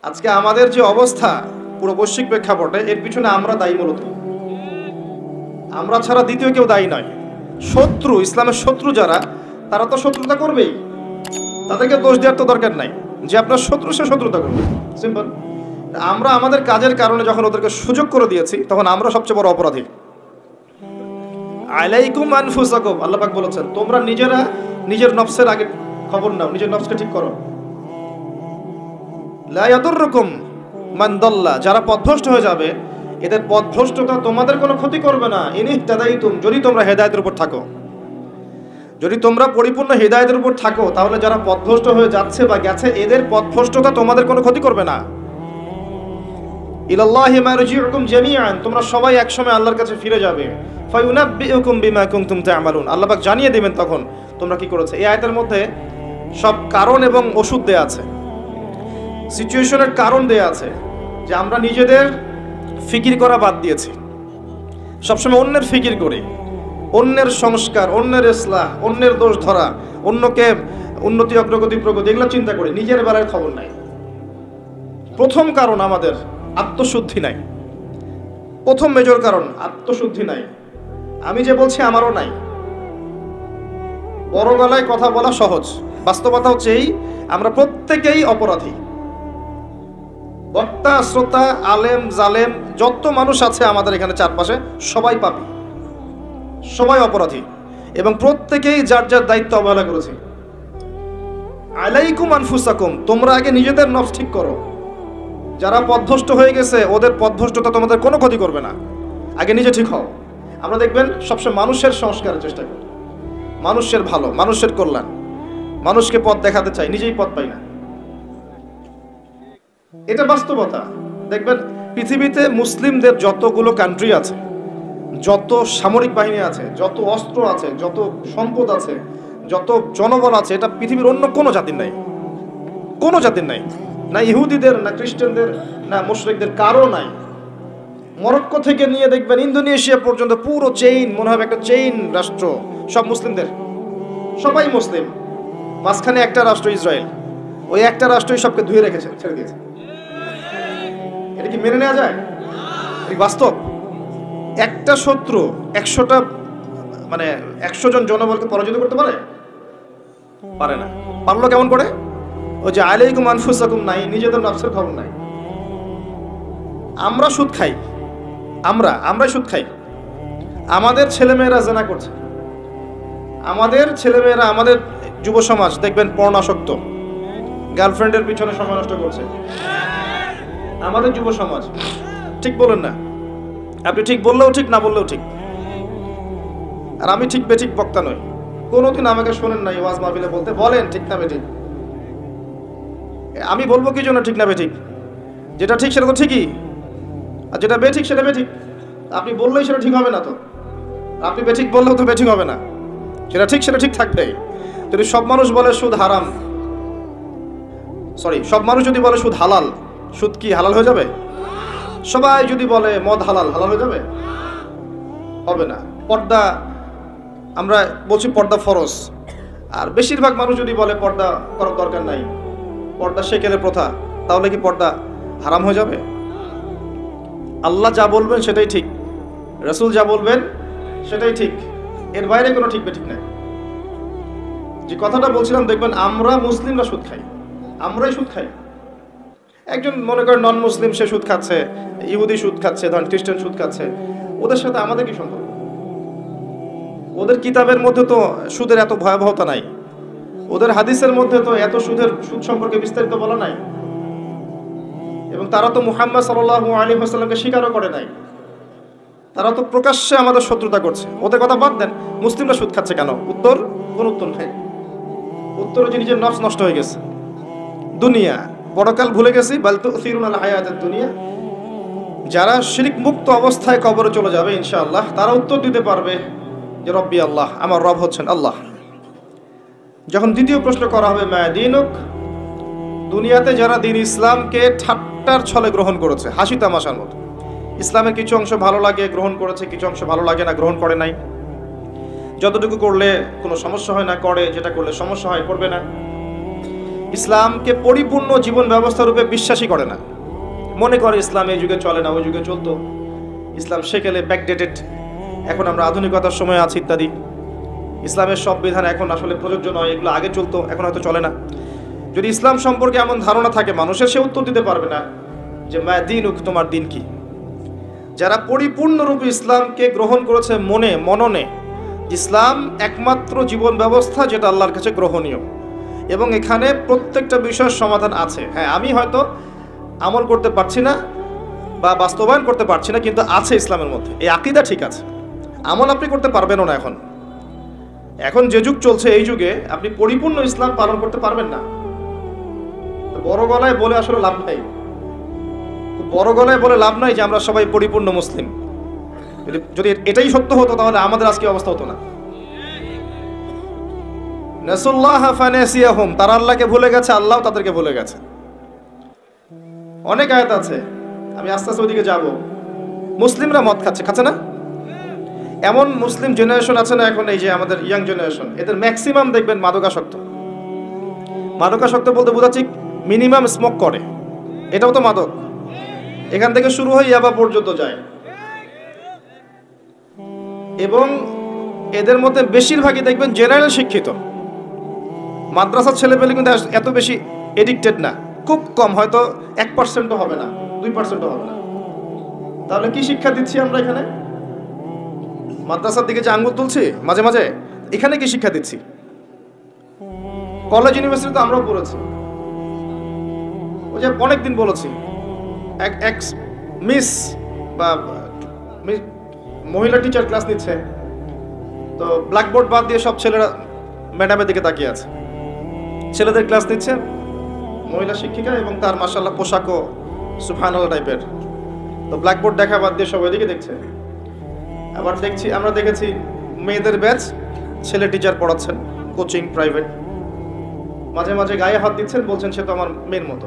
আজকে আমাদের যে অবস্থা পুরো বৈশ্বিক প্রেক্ষাপটে, এর পিছনে আমরা দায়ী। মূলত আমরা ছাড়া দ্বিতীয় কেউ দায়ী নয়। শত্রু, ইসলামের শত্রু যারা, তারা তো শত্রুতা করবেই, তাদেরকে দোষ দেওয়ার তো দরকার নাই। যে আপনার শত্রু, সে শত্রুতা করবে, সিম্পল। আমরা আমাদের কাজের কারণে যখন ওদেরকে সুযোগ করে দিয়েছি, তখন আমরা সবচেয়ে বড় অপরাধী। আলাইকুম আনফুসাকুম, আল্লাহ পাক বলেছেন, তোমরা নিজেরা নিজের নফসের আগে খবর নাও, নিজের নফসকে ঠিক করো। লা ইয়াদুররুকুম মান দাল্লা, যারা পথভ্রষ্ট হয়ে যাবে, এদের পথভ্রষ্টতা তোমাদের কোনো ক্ষতি করবে না। ইনিহতাদাইতুম, যদি তোমরা হেদায়েতের উপর থাকো, যদি তোমরা পরিপূর্ণ হেদায়েতের উপর থাকো, তাহলে যারা পথভ্রষ্ট হয়ে যাচ্ছে বা গেছে, এদের পথভ্রষ্টতা তোমাদের কোনো ক্ষতি করবে না। ইলাল্লাহি মারজিউকুম জামিআন, তোমরা সবাই একসময় আল্লাহর কাছে ফিরে যাবে। ফায়ুনাব্বিউকুম বিমা কুনতুম তা'মালুন, আল্লাহ পাক জানিয়ে দিবেন তখন তোমরা কি করেছো। এই আয়াতের মধ্যে সব কারণ এবং ওষুধ দেয়া আছে, সিচুয়েশনের কারণ দেয়া আছে, যে আমরা নিজেদের ফিকির করা বাদ দিয়েছি। সবসময় অন্যের ফিকির করি, অন্যের সংস্কার, অন্যের ইসলাহ, অন্যের দোষ ধরা, অন্যকে উন্নতি, অগ্রগতি, প্রগতি, এগুলো চিন্তা করি, নিজের বেলার খবর নাই। প্রথম কারণ আমাদের আত্মশুদ্ধি নাই। প্রথম মেজর কারণ আত্মশুদ্ধি নাই। আমি যে বলছি আমারও নাই। বড় গলায় কথা বলা সহজ, বাস্তবতা হচ্ছে এই, আমরা প্রত্যেকেই অপরাধী। বক্তা, শ্রোতা, আলেম, জালেম, যত মানুষ আছে আমাদের এখানে চারপাশে, সবাই পাপী, সবাই অপরাধী, এবং প্রত্যেকেই যার যার দায়িত্ব অবহেলা করেছে। আলাইকুম আনফুসাকুম, তোমরা আগে নিজেদের নফস ঠিক করো। যারা পথভ্রষ্ট হয়ে গেছে, ওদের পথভ্রষ্টতা তোমাদের কোনো ক্ষতি করবে না। আগে নিজে ঠিক হও। আমরা দেখবেন সবসময় মানুষের সংস্কারের চেষ্টা করি, মানুষের ভালো, মানুষের কল্যাণ, মানুষকে পথ দেখাতে চাই, নিজেই পথ পাই না। এটা বাস্তবতা। দেখবেন পৃথিবীতে মুসলিমদের যতগুলো কান্ট্রি আছে, যত সামরিক বাহিনী আছে, যত অস্ত্র আছে, যত সম্পদ আছে, যত জনবল আছে, এটা পৃথিবীর অন্য কোনো জাতির নাই, কোনো জাতির নাই। না ইহুদিদের, না খ্রিস্টানদের, না মুশরিকদের, কারো নাই। মরক্কো থেকে নিয়ে দেখবেন ইন্দোনেশিয়া পর্যন্ত পুরো চেইন, মনে হবে একটা চেইন রাষ্ট্র, সব মুসলিমদের, সবাই মুসলিম। মাঝখানে একটা রাষ্ট্র ইসরায়েল, ওই একটা রাষ্ট্রই সবকে ধুয়ে রেখেছে, ছেড়ে দিয়েছে। এটা কি মেনে নেওয়া যায়? বাস্তব। একটা শত্রু 100টা, মানে 100 জন জনবলকে পরাজিত করতে পারে? পারে না। পারলো কেমন করে? ওই যে আলাইকুম আনফুসাকুম নাই, নিজেদের নফসের খবর নাই। আমরা সুদ খাই, আমরাই সুদ খাই। আমাদের ছেলেমেয়েরা জেনা করছে, আমাদের ছেলেমেয়েরা, আমাদের যুব সমাজ দেখবেন পর্ণাসক্ত, গার্লফ্রেন্ডের পিছনে সময় নষ্ট করছে। আমাদের যুব সমাজ, ঠিক বলেন না? আপনি ঠিক বললেও ঠিক, না বললেও ঠিক। আর আমি ঠিক বেঠিক বক্তা নই, কোনোদিন আমাকে শোনেন নাই ওয়াজ মাহফিলে বলতে, বলেন ঠিক না বেঠিক। আমি বলবো কি জন্য ঠিক না বেঠিক? যেটা ঠিক সেটা তো ঠিকই, আর যেটা বেঠিক সেটা বেঠিক। আপনি বললেই সেটা ঠিক হবে না তো, আপনি বেঠিক বললেও তো বেঠিক হবে না, সেটা ঠিক সেটা ঠিক থাকবে। যদি সব মানুষ বলে সুদ হারাম, সব মানুষ যদি বলে সুদ হালাল, সুদ কি হালাল হয়ে যাবে? সবাই যদি বলে মদ হালাল, হালাল হয়ে যাবে? হবে না। পর্দা, আমরা বলছি পর্দা ফরজ, আর বেশিরভাগ মানুষ যদি বলে পর্দা করার দরকার নাই, পর্দা সেকেলের প্রথা, তাহলে কি পর্দা হারাম হয়ে যাবে? আল্লাহ যা বলবেন সেটাই ঠিক, রাসূল যা বলবেন সেটাই ঠিক, এর বাইরে কোনো ঠিক বেঠিক নাই। যে কথাটা বলছিলাম, দেখবেন আমরা মুসলিমরা সুদ খাই, আমরাই সুদ খাই। একজন মনে করেন নন মুসলিম, সে সুদ খাচ্ছে, ইহুদি সুদ খাচ্ছে, ধরেন খ্রিস্টান সুদ খাচ্ছে, ওদের সাথে আমাদের কি সম্পর্ক? ওদের কিতাবের মধ্যে তো সুদের এত ভয়াবহতা নাই, ওদের হাদিসের মধ্যে তো এত সুদ সম্পর্কে বিস্তারিত বলা নাই, এবং তারা তো মুহাম্মদ সাল্লাল্লাহু আলাইহি ওয়াসাল্লামকে স্বীকারও করে নাই। তারা তো প্রকাশ্যে আমাদের শত্রুতা করছে। ওদের কথা বাদ দেন, মুসলিমরা সুদ খাচ্ছে কেন? উত্তর, কোন উত্তর নাই। উত্তর হচ্ছে নিজের নফস নষ্ট হয়ে গেছে, দুনিয়া, পরকাল ভুলে গেছি। বাল তুসিরুনাল হায়াতাদ দুনিয়া। যারা শিরক মুক্ত অবস্থায় কবরে চলে যাবে ইনশাআল্লাহ, তারা উত্তর দিতে পারবে যে রব্বি আল্লাহ, আমার রব হচ্ছেন আল্লাহ। যখন দ্বিতীয় প্রশ্ন করা হবে মা দীনুক, দুনিয়াতে যারা দিন ইসলামকে ঠাট্টার ছলে গ্রহণ করেছে, হাসি তামাশার মতো, ইসলামের কিছু অংশ ভালো লাগে গ্রহণ করেছে, কিছু অংশ ভালো লাগে না গ্রহণ করে নাই, যতটুকু করলে কোনো সমস্যা হয় না করে, যেটা করলে সমস্যা হয় করবে না, ইসলামকে পরিপূর্ণ জীবন ব্যবস্থা রূপে বিশ্বাসই করে না, মনে করে ইসলাম এই যুগে চলে না, ওই যুগে চলতো, ইসলাম সেকেলে ব্যাকডেটেড, এখন আমরা আধুনিকতার সময় আছি ইত্যাদি, ইসলামের সব বিধান এখন আসলে প্রযোজ্য নয়, এগুলো আগে চলতো এখন হয়তো চলে না। যদি ইসলাম সম্পর্কে এমন ধারণা থাকে মানুষের, সে উত্তর দিতে পারবে না যে মা দিনুক, তোমার দিন কি। যারা পরিপূর্ণরূপে ইসলামকে গ্রহণ করেছে মননে, ইসলাম একমাত্র জীবন ব্যবস্থা যেটা আল্লাহর কাছে গ্রহণীয়, এবং এখানে প্রত্যেকটা বিষয়ের সমাধান আছে। হ্যাঁ, আমি হয়তো আমল করতে পারছি না বা বাস্তবায়ন করতে পারছি না, কিন্তু আছে ইসলামের মধ্যে, এই আকীদা ঠিক আছে। আমল আপনি করতে পারবেনও না, এখন যে যুগ চলছে এই যুগে আপনি পরিপূর্ণ ইসলাম পালন করতে পারবেন না। বড় গলায় বলে আসলে লাভ নাই, বড় গলায় বলে লাভ নাই যে আমরা সবাই পরিপূর্ণ মুসলিম। যদি এটাই সত্য হতো তাহলে আমাদের আজকে অবস্থা হতো না। নাসুল্লাহ ফানাসিয়াহুম, তারা আল্লাহকে ভুলে গেছে, আল্লাহ তাদেরকে ভুলে গেছে। অনেক আয়াত আছে, আমি আস্তে আস্তে ওদিকে যাব। মুসলিমরা মদ খাচ্ছে না? এমন মুসলিম জেনারেশন আছে না এখন, এই যে আমাদের ইয়াং জেনারেশন, এদের ম্যাক্সিমাম দেখবেন মাদকাসক্ত। মাদকাসক্ত বলতে বোঝাচ্ছি মিনিমাম স্মোক করে, এটাও তো মাদক। এখান থেকে শুরু হয়ে ইয়াবা পর্যন্ত যায়, এবং এদের মধ্যে বেশিরভাগই দেখবেন জেনারেল শিক্ষিত। মাদ্রাসার ছেলেপেলে কিন্তু এত বেশি এডিক্টেড না, খুব কম, হয়তো 1%ও হবে না, 2%ও হবে না। তাহলে কি শিক্ষা দিচ্ছি আমরা এখানে? মাদ্রাসার দিকে যে আঙ্গুল তুলছি মাঝে মাঝে, এখানে কি শিক্ষা দিচ্ছি? কলেজ ইউনিভার্সিটি তো আমরাও পড়েছি। ওই যে অনেকদিন বলেছি, এক মিস বা মহিলা টিচার ক্লাস নিচ্ছে, তো ব্ল্যাকবোর্ড বাদ দিয়ে সব ছেলেরা ম্যাডামের দিকে তাকিয়ে আছে। ছেলেদের ক্লাস নিচ্ছে মহিলা শিক্ষিকা, এবং তার মাশাআল্লাহ পোশাকও সুবহানাল্লাহ টাইপের, তো ব্ল্যাকবোর্ড দেখা বাদ দিয়ে সবাই দিকে দেখছে। আবার আমরা দেখেছি মেয়েদের ব্যাচ, ছেলে টিচার পড়াচ্ছেন, কোচিং প্রাইভেট, মাঝে মাঝে গায়ে হাত দিচ্ছেন, বলছেন সে তো আমার মেয়ের মতো।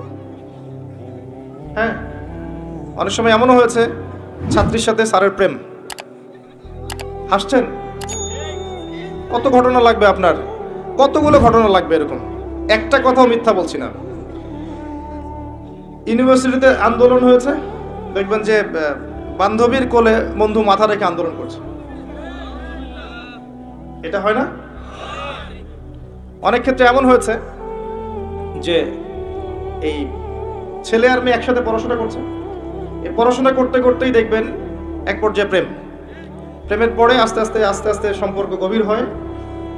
হ্যাঁ, অনেক সময় এমনও হয়েছে ছাত্রীর সাথে স্যারের প্রেম। হাসছেন? কত ঘটনা লাগবে আপনার, কতগুলো ঘটনা লাগবে এরকম, একটা কথাও মিথ্যা বলছি না। ইউনিভার্সিটিতে আন্দোলন হয়েছে, দেখবেন যে বান্ধবীর কোলে বন্ধু মাথা রেখে আন্দোলন করছে। এটা হয় না? অনেক ক্ষেত্রে এমন হয়েছে যে এই ছেলে আর মেয়ে একসাথে পড়াশোনা করছে, এই পড়াশোনা করতে করতেই দেখবেন এক পর্যায়ে প্রেমের পরে আস্তে আস্তে সম্পর্ক গভীর হয়,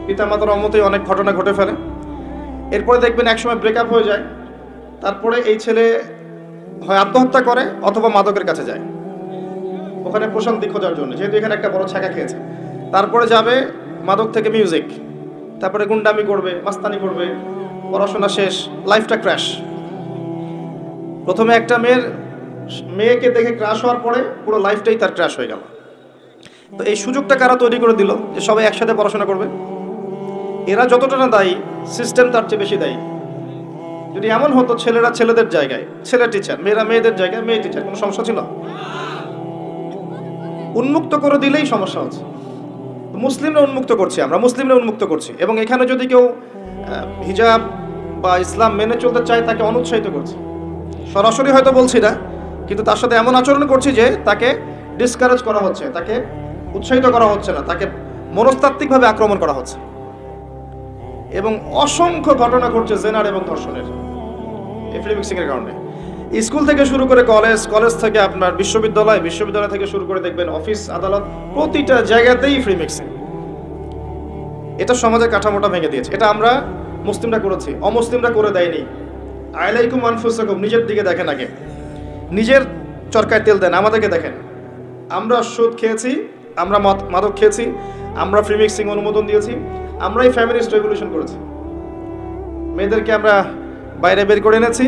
পিতামাতার অমতেই অনেক ঘটনা ঘটে ফেলে। এরপরে দেখবেন একসময় ব্রেকআপ হয়ে যায়, তারপরে এই ছেলে হয় আত্মহত্যা করে অথবা মাদকের কাছে যায়, ওখানে প্রশান্তি খোঁজার জন্য, যেহেতু এখানে একটা বড় ছ্যাঁকা খেয়েছে। তারপরে যাবে মাদক থেকে মিউজিক, তারপরে গুন্ডামি করবে, মাস্তানি করবে, পড়াশোনা শেষ, লাইফটা ক্র্যাশ। প্রথমে একটা মেয়েকে দেখে ক্র্যাশ হওয়ার পরে পুরো লাইফটাই তার ক্র্যাশ হয়ে গেল। তো এই সুযোগটা কারা তৈরি করে দিল যে সবাই একসাথে পড়াশোনা করবে? এরা যতটা না দায়ী, সিস্টেম তার চেয়ে বেশি দায়ী। যদি এমন হতো ছেলেরা ছেলেদের জায়গায় ছেলে টিচার, মেয়েরা মেয়েদের জায়গায় মেয়ে টিচার, কোনো সমস্যা ছিল? উন্মুক্ত করে দিলেই সমস্যা হচ্ছে। মুসলিমরা উন্মুক্ত করছি, আমরা মুসলিমরা উন্মুক্ত করছি, এবং এখানে যদি কেউ হিজাব বা ইসলাম মেনে চলতে চায় তাকে অনুৎসাহিত করছি। সরাসরি হয়তো বলছি না, কিন্তু তার সাথে এমন আচরণ করছি যে তাকে ডিসকারেজ করা হচ্ছে, তাকে উৎসাহিত করা হচ্ছে না, তাকে মনস্তাত্ত্বিকভাবে আক্রমণ করা হচ্ছে। এবং অসংখ্য ঘটনা ঘটছে জেনার এবং ধর্ষণের, এই ফ্রি মিক্সিং এর কারণে। স্কুল থেকে শুরু করে কলেজ থেকে আপনার বিশ্ববিদ্যালয় থেকে শুরু করে দেখবেন অফিস আদালত, প্রতিটা জায়গাতেই ফ্রি মিক্সিং। এটা সমাজের কাঠামোটা ভেঙে দিয়েছে। এটা আমরা মুসলিমরা করেছি, অমুসলিমরা করে দেয়নি। আলাইকুম আনফুসাকুম, নিজের দিকে দেখেন আগে, নিজের চরকায় তেল দেন, আমাদেরকে দেখেন। আমরা সুদ খেয়েছি, আমরা মাদক খেয়েছি, আমরা ফ্রি মিক্সিং অনুমোদন দিয়েছি, আমরাই ফ্যামিলিস্ট রেভলিউশন করেছি। মেয়েদেরকে আমরা বাইরে বের করে এনেছি,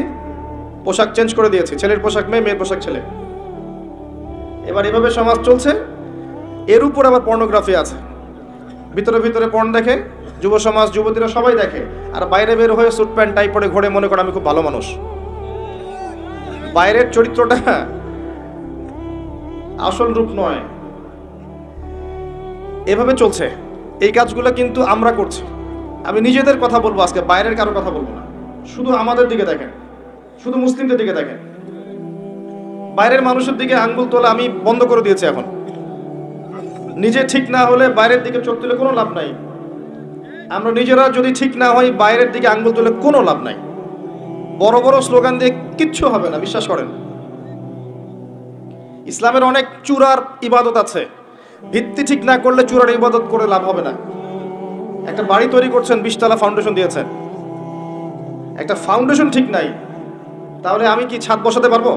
পোশাক চেঞ্জ করে দিয়েছি, ছেলের পোশাক মেয়ে, মেয়ের পোশাক ছেলে। এবার এভাবে সমাজ চলছে। এর উপর আবার পর্নোগ্রাফি আছে, ভিতরে পর্ন দেখে যুব সমাজ, যুবতীরা সবাই দেখে, আর বাইরে বের হয়ে স্যুট প্যান্ট টাই পরে ঘোরে, মনে করে আমি খুব ভালো মানুষ। বাইরের চরিত্রটা আসল রূপ নয়। এভাবে চলছে। এই কাজগুলো কিন্তু আমরা করছি। আমি নিজেদের কথা বলবো আজকে, বাইরের কারো কথা বলবো না। শুধু আমাদের দিকে দেখেন, শুধু মুসলিমদের দিকে দেখেন, বাইরের মানুষের দিকে আঙ্গুল তোলা আমি বন্ধ করে দিয়েছি এখন। নিজে ঠিক না হলে বাইরের দিকে চোখ তুলে কোনো লাভ নাই। আমরা নিজেরা যদি ঠিক না হই বাইরের দিকে আঙ্গুল তুলে কোনো লাভ নাই। বড় বড় স্লোগান দিয়ে কিচ্ছু হবে না, বিশ্বাস করেন। ইসলামের অনেক চূড়ার ইবাদত আছে, ভিত্তি ঠিক না করলে চূড়ার ইবাদত করে লাভ হবে না। একটা বাড়ি তৈরি করছেন, 20 তলা ফাউন্ডেশন দিয়েছেন, একটা ফাউন্ডেশন ঠিক নাই, তাহলে আমি কি ছাদ বসাতে পারবো?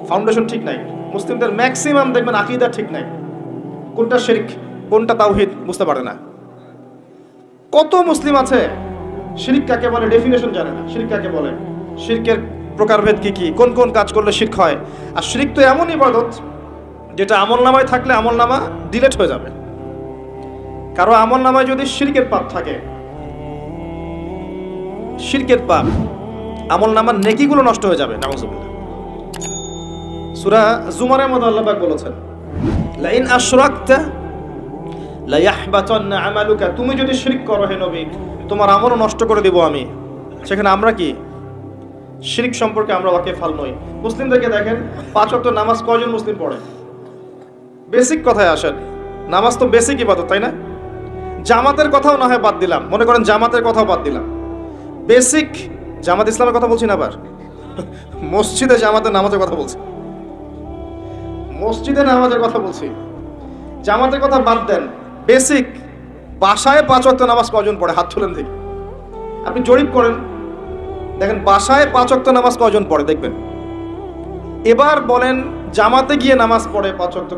ফাউন্ডেশন ঠিক নাই। মুসলিমদের ম্যাক্সিমাম দেখবেন আকীদা ঠিক নাই, কোনটা শিরক কোনটা তাওহীদ বুঝতে পারে না। কত মুসলিম আছে শিরক কাকে বলে ডেফিনেশন জানে না, শিরক কাকে বলে, শিরকের প্রকারভেদ কি কি, কোন কোন কাজ করলে শিরক হয়। আর শিরক তো এমন ইবাদত যেটা আমলনামায় থাকলে আমলনামা ডিলিট হয়ে যাবে। কারো আমলনামায় যদি শিরকের পাপ থাকে, শিরকের পাপ, আমলনামার নেকিগুলো নষ্ট হয়ে যাবে। নাউযুবিল্লাহ। সূরা জুমারের মধ্যে আল্লাহ পাক বলেছেন, লাইন আশরাকতা লা ইয়াহবাতান্না আমালুকা, তুমি যদি শিরক করো হে নবী তোমার আমলও নষ্ট করে দেব আমি। সেখানে আমরা কি শিরক সম্পর্কে আমরা ওয়াকিফাল নই। মুসলিমদেরকে দেখেন 5 ওয়াক্ত নামাজ কয়জন মুসলিম পড়ে? বেসিক কথায় আসেন, নামাজ তো বেসিক ইবাদত, তাই না? জামাতের কথাও না হয় বাদ দিলাম, মনে করেন জামাতের কথাও বাদ দিলাম, বেসিক জামাত ইসলামের কথা বলছি না, আবার মসজিদে জামাতের নামাজের কথা বলছি, মসজিদে নামাজের কথা বলছি, জামাতের কথা বাদ দেন। বেসিক বাসায় 5 ওয়াক্ত নামাজ কয়জন পড়ে? হাত তুলেন দেখি, আপনি জরিপ করেন দেখেন বাসায় 5 ওয়াক্ত নামাজ কয়জন পড়ে দেখবেন। এবার বলেন জামাতে গিয়ে নামাজ পড়ে 5 ওয়াক্ত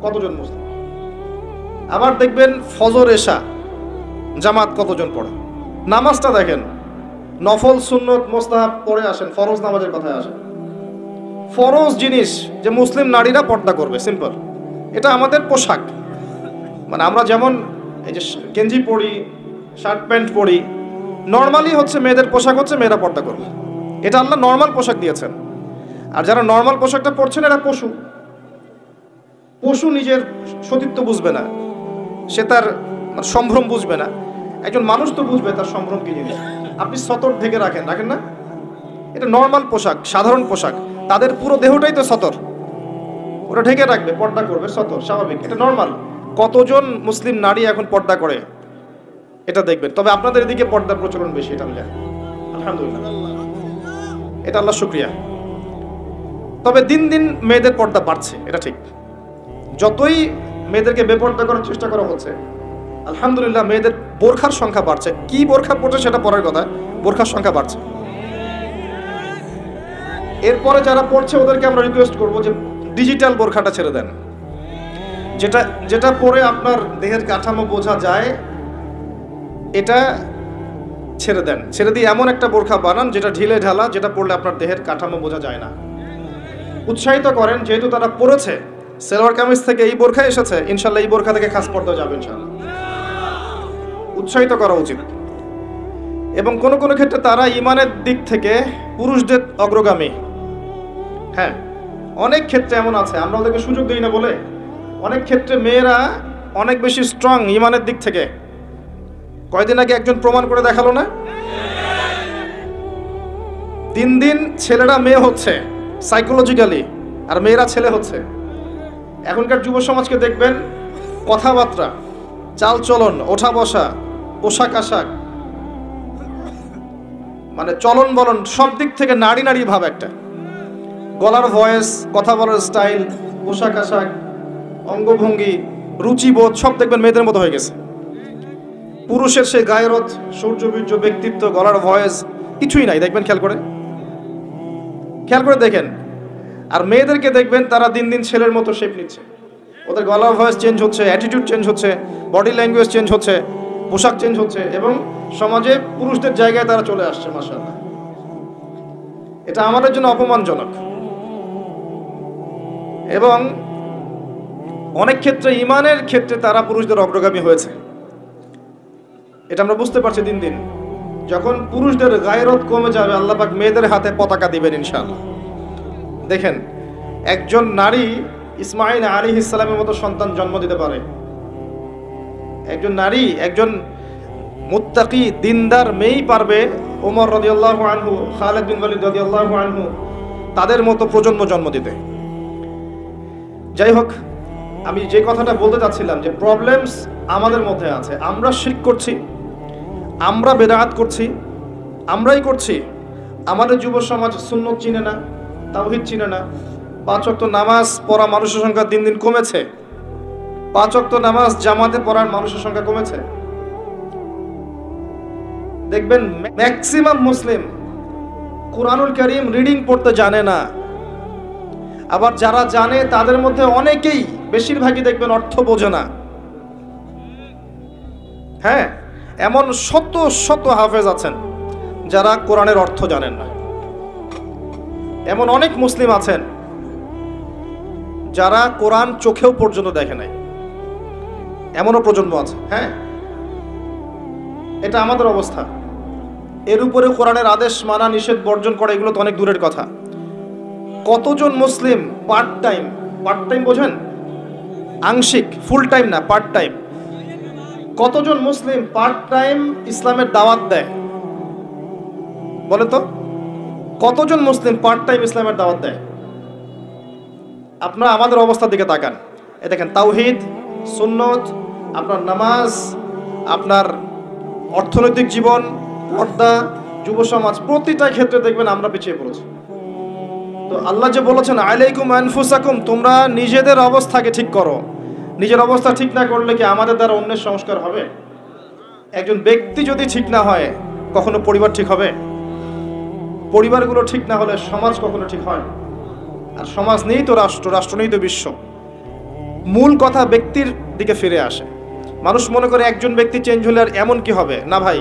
কতজন মুসলিম? আবার দেখবেন ফজর এশা জামাত কতজন পড়ে। নামাজটা দেখেন, নফল সুন্নত মোস্তাহাব পড়ে আসেন, ফরজ নামাজের কথায় আসেন। ফরজ জিনিস যে মুসলিম নারীরা পর্দা করবে, সিম্পল, এটা আমাদের পোশাক। মানে আমরা যেমন এই যে গেঞ্জি পরি, শার্ট প্যান্ট পরি, নর্মালি হচ্ছে মেয়েদের পোশাক হচ্ছে মেয়েরা পর্দা করবে, এটা আল্লাহ নর্মাল পোশাক দিয়েছেন। আর যারা নর্মাল পোশাকটা পরছেন এরা পশু। পশু নিজের সতীত্ব বুঝবে না, সে তার সম্ভ্রম বুঝবে না। একজন মানুষ তো বুঝবে তার সম্ভ্রম কি জিনিস। আপনি সতর ঢেকে রাখেন না, এটা নর্মাল পোশাক, সাধারণ পোশাক। তাদের পুরো দেহটাই তো সতর, ওরা ঢেকে রাখবে, পর্দা করবে, সতর, স্বাভাবিক, এটা নর্মাল। কতজন মুসলিম নারী এখন পর্দা করে এটা দেখবেন। তবে আপনাদের এদিকে পর্দার প্রচলন বেশি, এটা আমি জানি, আলহামদুলিল্লাহ, এটা আল্লাহ শুকরিয়া। তবে দিন দিন মেয়েদের পর্দা বাড়ছে, এটা ঠিক। যতই মেয়েদেরকে বেপর্দা করার চেষ্টা করা হচ্ছে, আলহামদুলিল্লাহ মেয়েদের বোরখার সংখ্যা বাড়ছে। কি বোরখা পড়ছে সেটা পরের কথা, বোরখার সংখ্যা বাড়ছে। এরপরে যারা পড়ছে ওদেরকে আমরা রিকোয়েস্ট করবো যে ডিজিটাল বোরখাটা ছেড়ে দেন, যেটা যেটা পরে আপনার দেহের কাঠামো বোঝা যায়, এটা ছেড়ে দেন। ছেড়ে দিয়ে এমন একটা বোরখা বানান যেটা ঢিলে ঢালা, যেটা পরলে আপনার দেহের কাঠামো বোঝা যায় না। উৎসাহিত করেন, যেহেতু তারা পড়েছে, সেলোয়ার কামিজ থেকে এই বোরখা এসেছে, ইনশাল্লাহ এই বোরখা থেকে খাস পর্দা যাবে ইনশাল্লাহ। উৎসাহিত করা উচিত। এবং কোন কোন ক্ষেত্রে তারা ইমানের দিক থেকে পুরুষদের অগ্রগামী। হ্যাঁ, অনেক ক্ষেত্রে এমন আছে, আমরা ওদেরকে সুযোগ দিই না বলে। অনেক ক্ষেত্রে মেয়েরা অনেক বেশি স্ট্রং ইমানের দিক থেকে। কয়দিন আগে একজন প্রমাণ করে দেখালো না? দিন দিন ছেলেরা মেয়ে হচ্ছে সাইকোলজিক্যালি, আর মেয়েরা ছেলে হচ্ছে। এখনকার যুব সমাজকে দেখবেন, কথাবার্তা, চাল চলন, ওঠা বসা, পোশাক আশাক, মানে চলন বলন, সব দিক থেকে নারী নারী ভাব একটা। গলার ভয়েস, কথা বলার স্টাইল, পোশাক আশাক, অঙ্গভঙ্গি, রুচিবোধ সব দেখবেন মেয়েদের মতো হয়ে গেছে। পুরুষের সেই গায়রত, সৌর্যবীর্য, ব্যক্তিত্ব, গলার ভয়েস কিছুই নাই, দেখবেন খেয়াল করে দেখেন। আর মেয়েদেরকে দেখবেন তারা দিন দিন ছেলের মতো শেপ নিচ্ছে। ওদের গলার ভয়েস চেঞ্জ হচ্ছে, অ্যাটিটিউড চেঞ্জ হচ্ছে, বডি ল্যাঙ্গুয়েজ চেঞ্জ হচ্ছে, পোশাক চেঞ্জ হচ্ছে, এবং সমাজে পুরুষদের জায়গায় তারা চলে আসছে। মাশাআল্লাহ, এটা আমাদের জন্য অপমানজনক। এবং অনেক ক্ষেত্রে ইমানের ক্ষেত্রে তারা পুরুষদের অগ্রগামী হয়েছে, এটা আমরা বুঝতে পারছি। দিন দিন যখন পুরুষদের গায়রত কমে যাবে, আল্লাহ পাক মেয়েদের হাতে পতাকা দিবেন ইনশাআল্লাহ। দেখেন, একজন নারী ইসমাঈল আলাইহিস সালামের মতো সন্তান জন্ম দিতে পারে। একজন নারী, একজন মুত্তাকি দিনদার মেয়েই পারবে ওমর রাদিয়াল্লাহু আনহু, খালিদ বিন ওয়ালিদ রাদিয়াল্লাহু আনহু, তাদের মতো প্রজন্ম জন্ম দিতে। যাই হোক, আমি যে কথাটা বলতে চাচ্ছিলাম যে প্রবলেমস আমাদের মধ্যে আছে। আমরা শিরক করছি, আমরা বেদাত করছি, আমরাই করছি। আমাদের যুব সমাজ সুন্নত চিনে না, তাওহীদ চিনে না। 5 ওয়াক্ত নামাজ পড়া মানুষের সংখ্যা দিন দিন কমেছে। 5 ওয়াক্ত নামাজ জামাতে পড়ার মানুষের সংখ্যা কমেছে। দেখবেন ম্যাক্সিমাম মুসলিম কুরআনুল কারীম রিডিং পড়তে জানে না। আবার যারা জানে তাদের মধ্যে অনেকেই, বেশিরভাগই দেখবেন অর্থ বোঝে না। হ্যাঁ, এমন শত শত হাফেজ আছেন যারা কোরআনের অর্থ জানেন না। এমন অনেক মুসলিম আছেন যারা কোরআন চোখেও পর্যন্ত দেখে নাই। এমনও প্রজন্ম আছে। হ্যাঁ, এটা আমাদের অবস্থা। এর উপরে কোরআনের আদেশ মানা, নিষেধ, বর্জন করা, এগুলো তো অনেক দূরের কথা। কতজন মুসলিম পার্ট টাইম বোঝেন? আংশিক, ফুল টাইম না, পার্ট টাইম। কতজন মুসলিম পার্ট টাইম ইসলামের দাওয়াত দেয়? বলে তো, কতজন মুসলিম পার্ট টাইম ইসলামের দাওয়াত দেয়? আপনারা আমাদের অবস্থার দিকে তাকান। এ দেখেন, তাওহীদ, সুন্নত, আপনার নামাজ, আপনার অর্থনৈতিক জীবন, পর্দা, যুব সমাজ, প্রতিটা ক্ষেত্রে দেখবেন আমরা পিছিয়ে পড়েছি। তো আল্লাহ যে বলেছেন আলাইকুম আনফুসাকুম, তোমরা নিজেদের অবস্থাকে ঠিক করো। নিজের অবস্থা ঠিক না করলে কি আমাদের দ্বারা অন্যের সংস্কার হবে? একজন ব্যক্তি যদি ঠিক না হয়, কখনো পরিবার ঠিক হবে? পরিবারগুলো ঠিক না হলে সমাজ কখনো ঠিক হয়? আর সমাজ নেই তো রাষ্ট্র, রাষ্ট্র নেই তো বিশ্ব। মূল কথা ব্যক্তির দিকে ফিরে আসে। মানুষ মনে করে একজন ব্যক্তি চেঞ্জ হলে আর এমন কি হবে? না ভাই,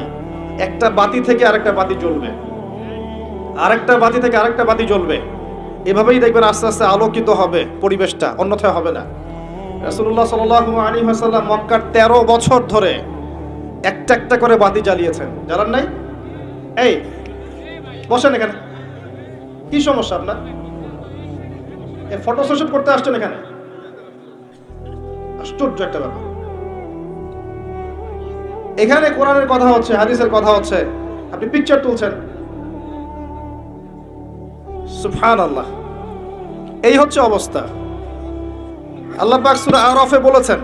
একটা বাতি থেকে আরেকটা বাতি জ্বলবে, আরেকটা বাতি থেকে আরেকটা বাতি জ্বলবে। এভাবেই দেখবেন আস্তে আস্তে আলোকিত হবে পরিবেশটা, অন্যথায় হবে না। রাসূলুল্লাহ সাল্লাল্লাহু আলাইহি ওয়াসাল্লাম মক্কার 13 বছর ধরে একটা একটা করে বাতি জ্বালিয়েছেন। জ্বালান নাই? এই বসেন এখানে, কি সমস্যা আপনার? এই ফটো সেশন করতে আসছেন এখানে? আশ্চর্য একটা ব্যাপার। এখানে কোরআনের কথা হচ্ছে, হাদিসের কথা হচ্ছে, আপনি পিকচার তুলছেন। সুবহানাল্লাহ, এই হচ্ছে অবস্থা। আল্লাহ পাক সূরা আরাফে বলেছেন,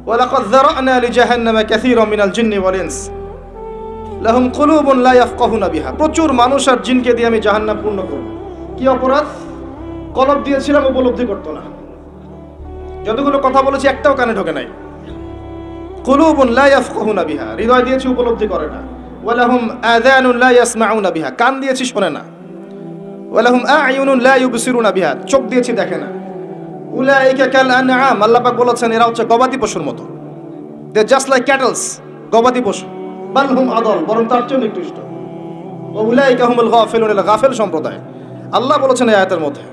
ওয়ালাকাদ যারানা লিজাহান্নামা কাসীরাম মিনাল জিন্নি ওয়াল ইনস লাহুম কুলুবুন লা ইয়াফকাহুনা বিহা। প্রচুর মানুষ আর জিনকে দিয়ে আমি জাহান্নাম পূর্ণ করব। কি অপরাধ? কলব দিয়েছিলাম, উপলব্ধি করতো না। যতগুলো কথা বলেছি একটাও কানে ঢোকে নাই। কুলুবুন লা ইয়াফকাহুনা বিহা, হৃদয় দিয়েছি, উপলব্ধি করে না। ওয়ালাহুম আযানুন লা ইয়াসমাউনা বিহা, কান দিয়েছি, শোনে না। ওয়ালাহুম আ'য়ুনুন লা ইউবসিরুনা বিহা, চোখ দিয়েছি, দেখে না। উলাইকা কাল আনআম, আল্লাহ পাক বলেছেন এরা হচ্ছে গবাদি পশুর মতো। দে জাস্ট লাইক ক্যাটলস, গবাদি পশু। বাল হুম আদল, বরং তার চেয়ে নিকৃষ্ট। ওয়া উলাইকা হুমুল গাফিলুন, এরা গাফিল সম্প্রদায়। আল্লাহ বলেছেন এই আয়াতের মধ্যে।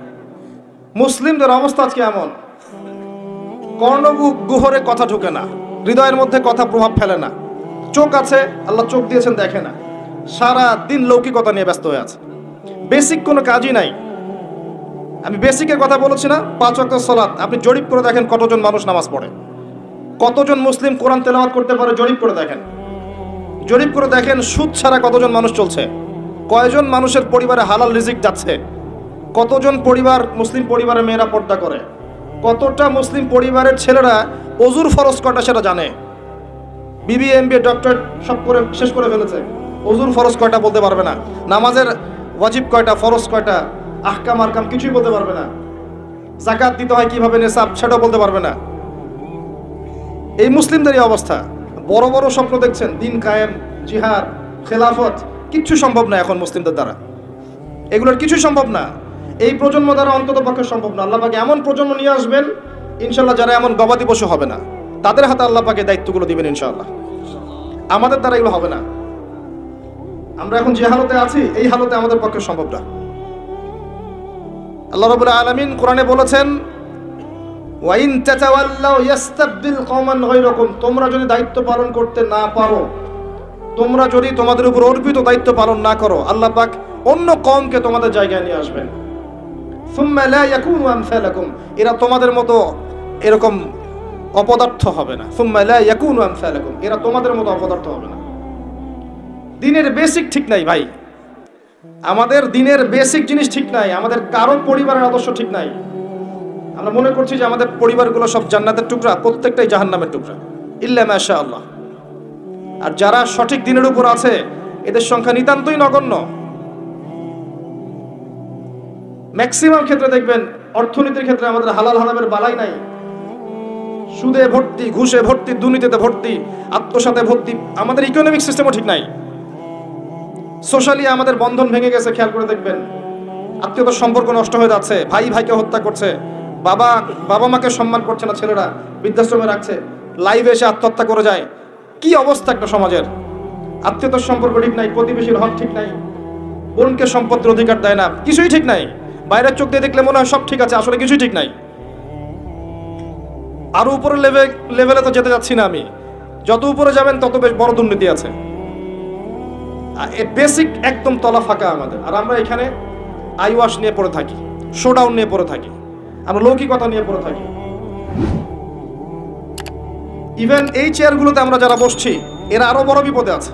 মুসলিমদের অবস্থা আজকে এমন, কর্ণগুহরে কথা ঢোকে না, হৃদয়ের মধ্যে কথা প্রভাব ফেলে না। চোখ আছে, আল্লাহ চোখ দিয়েছেন, দেখে না। সারা দিন লৌকিকতা নিয়ে ব্যস্ত হয়ে আছে, বেসিক কোনো কাজই নাই। আমি বেসিকের কথা বলেছি না, 5 ওয়াক্ত সালাত। আপনি জরিপ করে দেখেন কতজন মানুষ নামাজ পড়ে, কতজন মুসলিম কোরআন তেলাওয়াত করতে পারে, জরিপ করে দেখেন। জরিপ করে দেখেন সুদ ছাড়া কতজন মানুষ চলছে, কয়জন মানুষের পরিবারে হালাল রিজিক যাচ্ছে, কতজন পরিবার, মুসলিম পরিবারের মেয়েরা পর্দা করে, কতটা মুসলিম পরিবারের ছেলেরা অজুর ফরজ কয়টা সেটা জানে। বিবি, এমবিএ, ডক্টরেট সব করে শেষ করে ফেলেছে, অজুর ফরজ কয়টা বলতে পারবে না, নামাজের ওয়াজিব কয়টা, ফরজ কয়টা, আহকাম আরকাম কিছুই বলতে পারবে না, যাকাত দিতে হয় কিভাবে, নিসাব সেটাও বলতে পারবে না। এই মুসলিমদেরই অবস্থা। বড় বড় স্বপ্ন দেখছেন, দিন কায়েম, জিহাদ, খেলাফত, কিচ্ছু সম্ভব না এখন মুসলিমদের দ্বারা। এগুলোর কিছুই সম্ভব না, এই প্রজন্ম দ্বারা অন্তত পক্ষে সম্ভব না। আল্লাহ পাকে এমন প্রজন্ম নিয়ে আসবেন ইনশাল্লাহ যারা এমন গবাদি পশু হবে না, তাদের হাতে আল্লাহ পাকে দায়িত্বগুলো দিবেন ইনশাআল্লাহ। আমাদের দ্বারা এগুলো হবে না। আমরা এখন যে হালতে আছি, এই হালতে আমাদের পক্ষে সম্ভব না। আল্লাহ রাব্বুল আলামিন কোরআনে বলেছেন, ওয়া ইন তাতাওয়াল্লাউ ইস্তাবদিল কওমান গায়রাকুম, তোমরা যদি দায়িত্ব পালন করতে না পারো, তোমরা যদি তোমাদের উপর অর্পিত দায়িত্ব পালন না করো, আল্লাহ পাক অন্য কওমকে তোমাদের জায়গায় নিয়ে আসবেন। সুম্মা লা ইয়াকুনু আমসালাকুম, এরা তোমাদের মতো এরকম অপদার্থ হবে না। সুম্মা লা ইয়াকুনু আমসালাকুম, এরা তোমাদের মতো অপদার্থ হবে না। দিনের বেসিক ঠিক নাই ভাই, আমাদের দিনের বেসিক জিনিস ঠিক নাই, আমাদের কারো পরিবারের আদর্শ ঠিক নাই। আমরা মনে করছি যে আমাদের পরিবারগুলো সব জান্নাতের টুকরা, প্রত্যেকটাই জাহান্নামের টুকরা, ইল্লা মাশাআল্লাহ। আর যারা সঠিক দিনের উপর আছে এদের সংখ্যা নিতান্তই নগণ্য। ম্যাক্সিমাম ক্ষেত্রে দেখবেন অর্থনীতির ক্ষেত্রে আমাদের হালাল হারামের বালাই নাই, সুদে ভর্তি, ঘুষে ভর্তি, দুর্নীতিতে ভর্তি, আত্মসাতে ভর্তি। আমাদের ইকোনমিক সিস্টেমও ঠিক নাই। সোশ্যালি আমাদের বন্ধন ভেঙে গেছে, খেয়াল করে দেখবেন। আত্মীয়তার সম্পর্ক নষ্ট হয়ে যাচ্ছে, ভাই ভাইকে হত্যা করছে, বাবা মাকে সম্মান করছে না, ছেলেরা বৃদ্ধাশ্রমে রাখছে, লাইভে এসে আত্মহত্যা করে যায়। কি অবস্থা একটা সমাজের! আত্মীয়তার সম্পর্ক ঠিক নাই, প্রতিবেশীর হক ঠিক নাই, বোনকে সম্পত্তির অধিকার দেয় না, কিছুই ঠিক নাই। বাইরের চোখ দিয়ে দেখলে মনে হয় সব ঠিক আছে, আসলে কিছুই ঠিক নাই। আরো উপরের লেভেলে তো যেতে যাচ্ছি না আমি, যত উপরে যাবেন তত বেশ বড় দুর্নীতি আছে। বেসিক একদম তলা ফাঁকা আমাদের। আর আমরা এখানে আইওয়াশ নিয়ে পড়ে থাকি, শোডাউন নিয়ে পড়ে থাকি, আমরা লৌকিকতা নিয়ে পড়ে থাকি। ইভেন এই চেয়ারগুলোতে আমরা যারা বসছি এরা আরো বড় বিপদে আছে।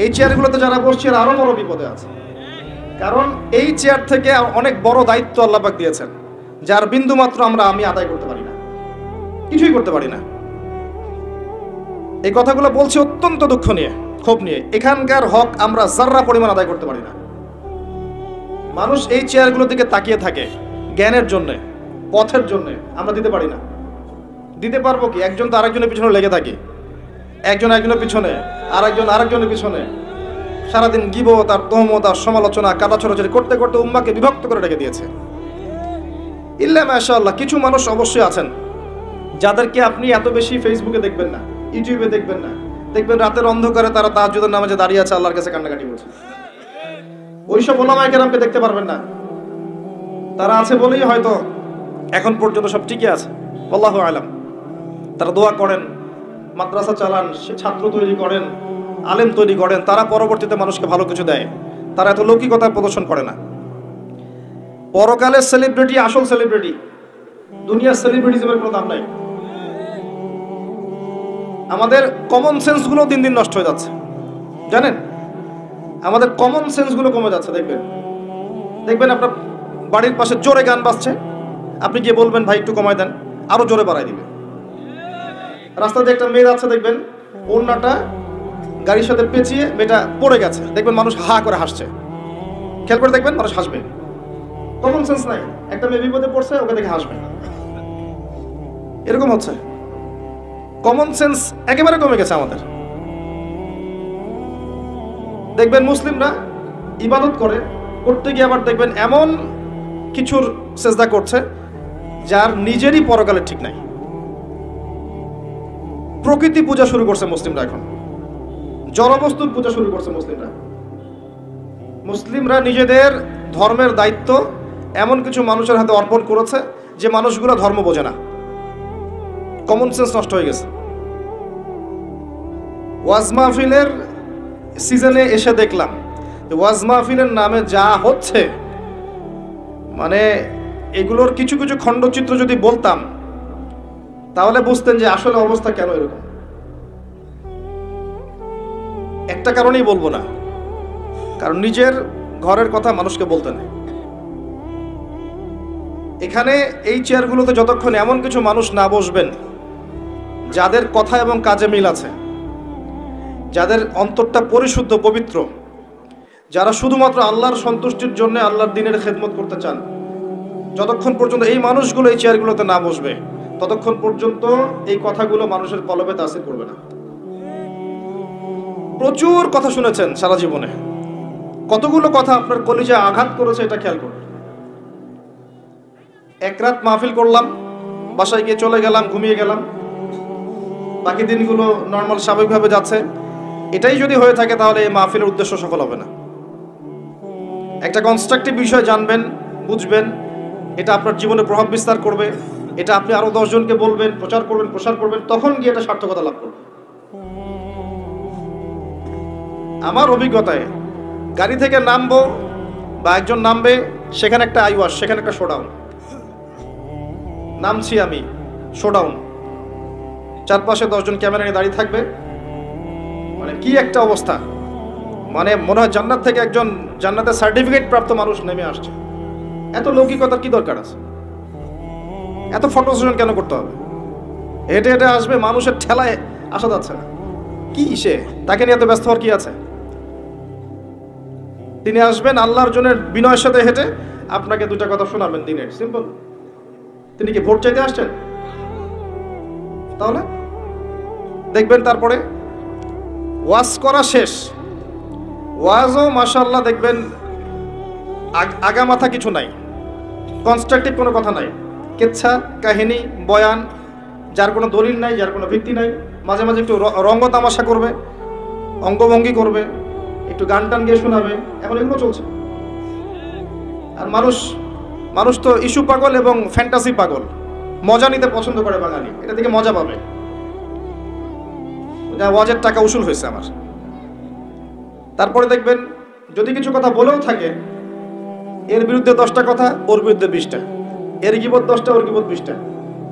এই চেয়ারগুলোতে যারা বসছি এরা আরো বড় বিপদে আছে, কারণ এই চেয়ার থেকে অনেক বড় দায়িত্ব আল্লাহ পাক দিয়েছেন, যার বিন্দু মাত্র আমি আদায় করতে পারি না, কিছুই করতে পারি না। এই কথাগুলো বলছি অত্যন্ত দুঃখ নিয়ে, ক্ষোভ নিয়ে। এখানকার হক আমরা যাররা পরিমাণ আদায় করতে পারি না। মানুষ এই চেয়ারগুলোর দিকে তাকিয়ে থাকে জ্ঞানের জন্য, পথের জন্য, আমরা দিতে পারি না। দিতে পারবো কি? একজন তো আরেকজনের পিছনে লেগে থাকে, একজন একজনের পিছনে, আরেকজনের পিছনে, সারাদিন গীবত আর তহমত আর সমালোচনা, কাদা ছড়াছড়ি করতে করতে উম্মাকে বিভক্ত করে রেখে দিয়েছে। ইল্লা মাশাআল্লাহ, কিছু মানুষ অবশ্যই আছেন যাদেরকে আপনি এত বেশি ফেসবুকে দেখবেন না, ইউটিউবে দেখবেন না, দেখবেন রাতের অন্ধকারে তারা তাহাজ্জুদের নামাজে দাঁড়িয়ে আছে, আল্লাহর কাছে কান্নাকাটি করছে। ওইসব ওলামায়ে কেরামকে দেখতে পারবেন না। তারা আছে বলেই হয়তো এখন পর্যন্ত সব ঠিকই আছে, আল্লাহু আলাম। তারা দোয়া করেন, মাদ্রাসা চালান, ছাত্র তৈরি করেন, আলেম তৈরি করেন, তারা পরবর্তীতে মানুষকে ভালো কিছু দেয়। তারা এত লৌকিকতার প্রদর্শন করে না। পরকালের সেলিব্রিটি আসল সেলিব্রিটি, দুনিয়ার সেলিব্রিটিজমের কোনো দাম নাই। আমাদের কমন সেন্সগুলো দিন দিন নষ্ট হয়ে যাচ্ছে, জানেন? আমাদের কমন সেন্সগুলো কমে যাচ্ছে। দেখবেন আপনার বাড়ির পাশে জোরে গান বাজছে, আপনি গিয়ে বলবেন ভাই একটু কমায় দেন, আরো জোরে বাড়াই দিবে। রাস্তাতে একটা মেয়ে যাচ্ছে, দেখবেন ওড়নাটা গাড়ির সাথে পেঁচিয়ে মেয়েটা পড়ে গেছে, দেখবেন মানুষ হা করে হাসছে। খেয়াল করে দেখবেন, মানুষ হাসবে। কমন সেন্স নাই, একটা মেয়ে বিপদে পড়ছে, ওকে দেখে হাসবে, এরকম হচ্ছে। কমন সেন্স একেবারে কমে গেছে আমাদের। দেখবেন মুসলিমরা ইবাদত করতে গিয়ে আবার দেখবেন এমন কিছুর সেজদা করছে যার নিজেরই পরকালের ঠিক নাই। প্রকৃতি পূজা শুরু করছে মুসলিমরা, এখন জড়বস্তুর পূজা শুরু করছে মুসলিমরা নিজেদের ধর্মের দায়িত্ব এমন কিছু মানুষের হাতে অর্পণ করেছে যে মানুষগুলো ধর্ম বোঝে না। কমন সেন্স নষ্ট হয়ে গেছে। ওয়াজ মাহফিলের সিজনে এসে দেখলাম ওয়াজ মাহফিলের নামে যা হচ্ছে, মানে এগুলোর কিছু কিছু খণ্ডচিত্র যদি বলতাম তাহলে বুঝতেন যে আসলে অবস্থা কেন এরকম। একটা কারণেই বলবো না, কারণ নিজের ঘরের কথা মানুষকে বলতে নেই। এখানে এই চেয়ারগুলোতে যতক্ষণ এমন কিছু মানুষ না বসবেন যাদের কথা এবং কাজে মিল আছে, যাদের অন্তরটা পরিশুদ্ধ পবিত্র, যারা শুধুমাত্র আল্লাহর সন্তুষ্টির জন্য আল্লাহর দ্বীনের খেদমত করতে চান, যতক্ষণ পর্যন্ত এই মানুষগুলো এই চেয়ারগুলোতে না বসবে ততক্ষণ পর্যন্ত এই কথাগুলো মানুষের কলবে তাসির করবে না। প্রচুর কথা শুনেছেন সারা জীবনে, কতগুলো কথা আপনার কলিজায় আঘাত করেছে এটা খেয়াল করুন। এক রাত মাহফিল করলাম, বাসায় গিয়ে চলে গেলাম, ঘুমিয়ে গেলাম, বাকি দিনগুলো নর্মাল স্বাভাবিকভাবে যাচ্ছে। এটাই যদি হয়ে থাকে তাহলে এই মাহফিলের উদ্দেশ্য সফল হবে না। একটা কনস্ট্রাকটিভ বিষয় জানবেন, বুঝবেন, এটা আপনার জীবনে প্রভাব বিস্তার করবে, এটা আপনি আরো 10 জনকে বলবেন, প্রচার করবেন, তখন গিয়ে এটা সার্থকতা লাভ করবে। আমার অভিজ্ঞতায় গাড়ি থেকে নামবো বা একজন নামবে, সেখানে একটা আইওয়াশ, সেখানে একটা শোডাউন। নামছি আমি, শোডাউন, চারপাশে 10 জন ক্যামেরা নিয়ে দাঁড়িয়ে থাকবে, মানে কি একটা অবস্থা। মানে মনে হয় জান্নাত থেকে একজন জান্নাতের সার্টিফিকেট প্রাপ্ত মানুষ নেমে আসছে। এত লৌকিকতার কি দরকার আছে? এত ফটো সেশন কেন করতে হবে? হেঁটে হেঁটে আসবে, মানুষের ঠেলায় আসা যাচ্ছে না। কি সে, তাকে নিয়ে এত ব্যস্ত হওয়ার কি আছে? তিনি আসবেন আল্লাহর জন্য বিনয়ের সাথে হেঁটে আপনাকে দুটা কথা শোনাবেন দিনের, সিম্পল। তিনি কি ভোট চাইতে আসছেন? তাহলে দেখবেন তারপরে ওয়াজ করা শেষ, ওয়াজও মাশাআল্লাহ দেখবেন আগা মাথা কিছু নাই, কনস্ট্রাকটিভ কোনো কথা নাই, কেচ্ছা কাহিনী বয়ান, যার কোনো দলিল নাই, যার কোনো ভিত্তি নাই। মাঝে মাঝে একটু রঙ্গ তামাশা করবে, অঙ্গভঙ্গি করবে, একটু গান টান গিয়ে শোনাবে, এখন এগুলো চলছে। আর মানুষ তো ইস্যু পাগল এবং ফ্যান্টাসি পাগল, মজা নিতে পছন্দ করে বাঙালি, এটা থেকে মজা পাবে। ওয়াজের টাকা উসুল হয়েছে আমার। তারপরে দেখবেন যদি কিছু কথা বলেও থাকে, এর বিরুদ্ধে 10টা কথা, ওর বিরুদ্ধে 20টা, এর গীবত 10টা, ওর গীবত 20টা,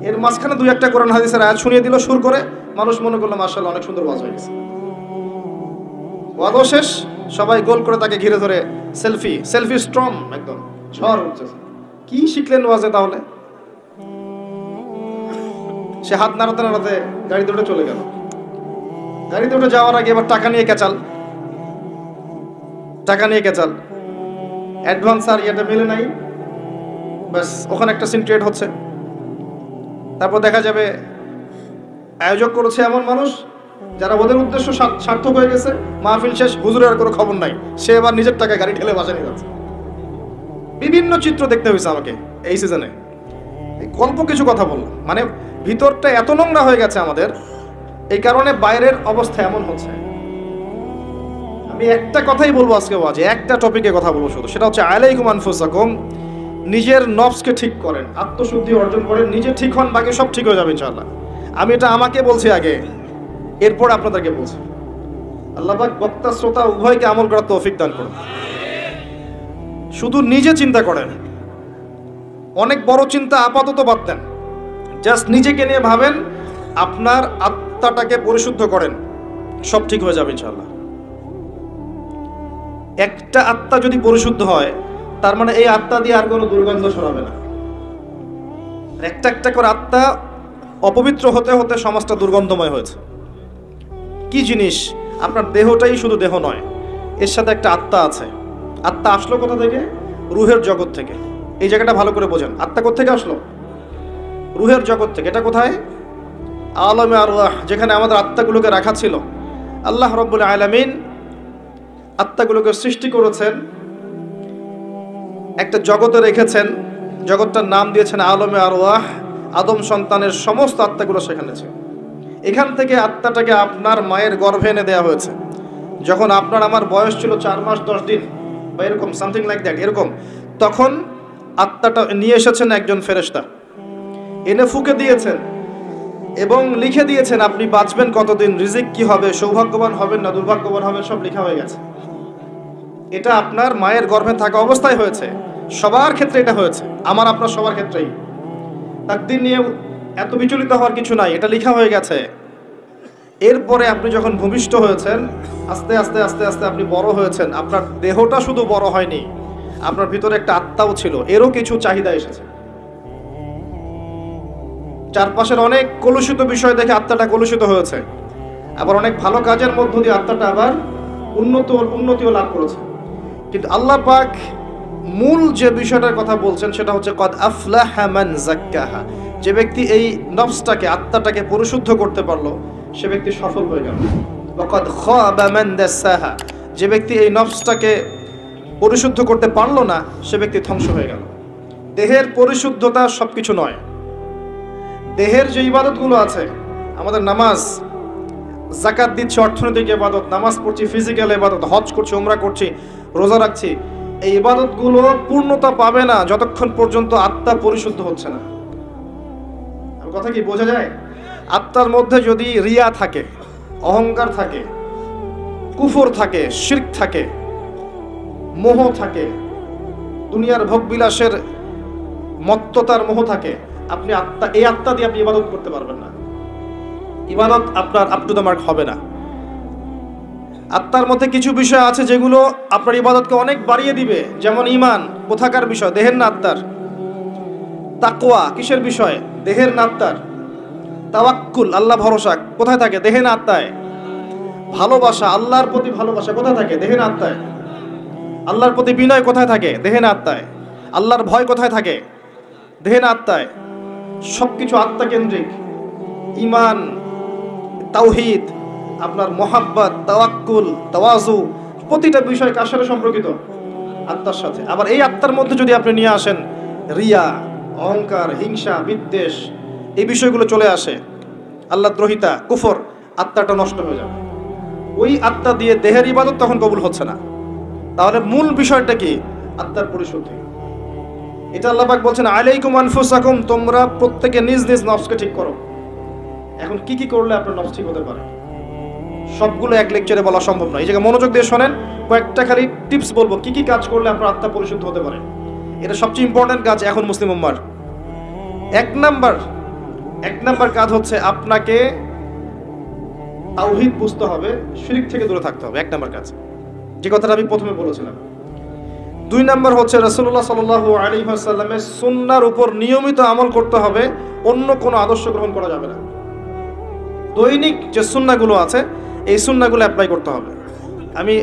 এর মাঝখানে 2-1টা কোরআন হাদিসের আয়াত শুনিয়ে দিল সুর করে, মানুষ মনে করলো মাশাআল্লাহ অনেক সুন্দর ওয়াজ হয়ে গেছে। ওয়াজও শেষ, সবাই গোল করে তাকে ঘিরে ধরে সেলফি স্ট্রং, একদম ঝড় উঠছে। কি শিখলেন ওয়াজে? তাহলে সে হাত নাড়াতে নাড়াতে গাড়িতে উঠে চলে গেল। গাড়িতে উঠে যাওয়ার আগে এবার টাকা নিয়ে কেচাল, অ্যাডভান্স আর ইয়েটা মিলে নাই, ব্যাস ওখানে একটা সিন ক্রিয়েট হচ্ছে। তারপর দেখা যাবে আয়োজক করেছে এমন মানুষ যারা ওদের উদ্দেশ্য সার্থক হয়ে গেছে, মাহফিল শেষ, হুজুরের আর কোনো খবর নাই, সে এবার নিজের টাকায় গাড়ি ঠেলে বাসা নিয়ে যাচ্ছে। বিভিন্ন চিত্র দেখতে হয়েছে আমাকে এই সিজনে। গল্প কিছু কথা বললাম, মানে ভিতরটা এত নোংরা হয়ে গেছে আমাদের, এই কারণে বাইরের অবস্থা এমন হচ্ছে। আমি একটা কথাই বলবো আজকে ওয়াজে, একটা টপিকে কথা বলবো শুধু, সেটা হচ্ছে আলাইকুম আনফুসাকুম, নিজের নফসকে ঠিক করেন, আত্মশুদ্ধি অর্জন করেন, নিজে ঠিক হন, বাকি সব ঠিক হয়ে যাবে ইনশাআল্লাহ। আমি এটা আমাকে বলছি আগে, এরপর আপনাদেরকে বলছি। আল্লাহ পাক বক্তা শ্রোতা উভয়কে আমল করার তৌফিক দান করুন। শুধু নিজে চিন্তা করেন, অনেক বড় চিন্তা আপাতত বাদ দেন, জাস্ট নিজেকে নিয়ে ভাবেন, আপনার আত্মাটাকে পরিশুদ্ধ করেন, সব ঠিক হয়ে যাবে ইনশাআল্লাহ। একটা আত্মা যদি পরিশুদ্ধ হয়, তার মানে এই আত্মা দিয়ে আর কোনো দুর্গন্ধ ছড়াবে না। একটা একটা করে আত্মা অপবিত্র হতে হতে সমাজটা দুর্গন্ধময় হয়েছে। কি জিনিস? আপনার দেহটাই শুধু দেহ নয়, এর সাথে একটা আত্মা আছে। আত্মা আসলো কোথা থেকে? রুহের জগৎ থেকে। এই জায়গাটা ভালো করে বোঝেন, আত্মা কোথা থেকে আসলো? রুহের জগৎ থেকে। এটা কোথায়? আলমে আরওয়াহ, যেখানে আমাদের আত্মাগুলোকে রাখা ছিল। আল্লাহ রাব্বুল আলামিন আত্মাগুলোকে সৃষ্টি করেছেন, একটা জগতে রেখেছেন, জগৎটার নাম দিয়েছেন আলমে আরওয়াহ। আদম সন্তানের সমস্ত আত্মাগুলো সেখানে ছিল। এখান থেকে আত্মাটাকে আপনার মায়ের গর্ভে এনে দেওয়া হয়েছে। যখন আপনার আমার বয়স ছিল 4 মাস 10 দিন বা এরকম সামথিং লাইক দ্যাট, এরকম, তখন আত্মাটা নিয়ে এসেছেন একজন ফেরেশতা, এনে ফুঁকে দিয়েছেন এবং লিখে দিয়েছেন আপনি বাঁচবেন কতদিন, রিজিক কি হবে, সৌভাগ্যবান হবেন না দুর্ভাগ্যবান হবেন, সব লেখা হয়ে গেছে। এটা আপনার মায়ের গর্ভে থাকা অবস্থায় হয়েছে। সবার ক্ষেত্রে এটা হয়েছে, আমার আপনার সবার ক্ষেত্রেই। তাকদীর নিয়ে এত বিচলিত হওয়ার কিছু নাই, এটা লেখা হয়ে গেছে। এরপরে আপনি যখন ভূমিষ্ঠ হয়েছেন, আস্তে আস্তে আস্তে আস্তে আপনি বড় হয়েছেন। আপনার দেহটা শুধু বড় হয়নি, আপনার ভিতরে একটা আত্মাও ছিল, এরও কিছু চাহিদা এসেছে। চারপাশের অনেক কলুষিত বিষয় দেখে আত্মাটা কলুষিত হয়েছে, আবার অনেক ভালো কাজের মধ্য দিয়ে আত্মাটা আবার উন্নতিও লাভ করেছে। কিন্তু আল্লাহ পাক মূল যে বিষয়টার কথা বলছেন সেটা হচ্ছে কদ আফলাহা মান যাক্কাহা। যে ব্যক্তি এই নফসটাকে, আত্মাটাকে পরিশুদ্ধ করতে পারলো, সে ব্যক্তি সফল হয়ে গেল। ওয়া কদ খাবা মান দাসাহা। যে ব্যক্তি এই নফসটাকে পরিশুদ্ধ করতে পারলো না, সে ব্যক্তি ধ্বংস হয়ে গেল। দেহের পরিশুদ্ধতা সবকিছু নয়। দেহের যে ইবাদতগুলো আছে, আমাদের নামাজ, যাকাত দিচ্ছি, অর্থনৈতিক ইবাদত, নামাজ পড়ছি, ফিজিক্যাল ইবাদত, হজ করছি, উমরা করছি, রোজা রাখছি, এই ইবাদতগুলো পূর্ণতা পাবে না যতক্ষণ পর্যন্ত আত্মা পরিশুদ্ধ হচ্ছে না। কথা কি বোঝা যায়? আত্মার মধ্যে যদি রিয়া থাকে, অহংকার থাকে, কুফর থাকে, শিরক থাকে, মোহ থাকে, দুনিয়ার ভোগবিলাসের মত্ততার মোহ থাকে, আপনি এই আত্মা দিয়ে আপনি ইবাদত করতে পারবেন না। ইবাদত আপনার আপ টু দ্য মার্ক হবে না। আত্মার মধ্যে কিছু বিষয় আছে যেগুলো আপনার ইবাদতকে অনেক বাড়িয়ে দিবে, যেমন ঈমান কোথাকার বিষয়, দেহের না আত্মার। তাকওয়া কিসের বিষয়, দেহের না আত্মার। তাওয়াক্কুল আল্লাহ ভরসা কোথায় থাকে, দেহে না আত্মায়। ভালোবাসা আল্লাহর প্রতি ভালোবাসা কোথায় থাকে, দেহে না আত্মায়। আল্লাহর প্রতি বিনয় কোথায় থাকে, দেহে না আত্মায়। আল্লাহর ভয় কোথায় থাকে, দেহে না আত্মায়। সবকিছু আত্মা কেন্দ্রিক। ঈমান, তাওহীদ, আপনার মোহাব্বত, তাওয়াক্কুল, তাওয়াজু, প্রতিটা বিষয় কার সাথে সম্পর্কিত, আত্মার সাথে। আবার এই আত্মার মধ্যে যদি আপনি নিয়ে আসেন রিয়া, অহংকার, হিংসা, বিদ্বেষ, এই বিষয়গুলো চলে আসে, আল্লাহদ্রোহিতা, কুফর, আত্মাটা নষ্ট হয়ে যাবে। ওই আত্মা দিয়ে দেহের ইবাদত তখন কবুল হচ্ছে না। তাহলে মূল বিষয়টা কি, আত্মার পরিশুদ্ধি। এটা আল্লাহ পাক বলছেন আলাইকুম আনফুসাকুম, তোমরা প্রত্যেকে নিজ নিজ নফসকে ঠিক করো। এখন কি কি করলে আপনার নফস ঠিক হতে পারে, সবগুলো এক লেকচারে বলা সম্ভব নয়। এই জায়গায় মনোযোগ দিয়ে শোনেন, কয়েকটা খালি টিপস বলবো কি কি কাজ করলে আপনার আত্মা পরিশুদ্ধ হতে পারে। এটা সবচেয়ে ইম্পর্টেন্ট কাজ এখন মুসলিম উম্মার। এক নাম্বার কাজ হচ্ছে আপনাকে তাওহীদ বুঝতে হবে, শিরক থেকে দূরে থাকতে হবে। এক নাম্বার কাজ, যে কথাটা আমি প্রথমে বলেছিলাম। 2 নাম্বার হচ্ছে রাসূলুল্লাহ সাল্লাল্লাহু আলাইহি ওয়াসাল্লামের সুন্নাহর উপর নিয়মিত আমল করতে হবে, অন্য কোনো আদর্শ গ্রহণ করা যাবে না। দৈনিক যে সুন্নাহগুলো আছে এই সুন্নাহগুলো অ্যাপ্লাই করতে হবে। আমি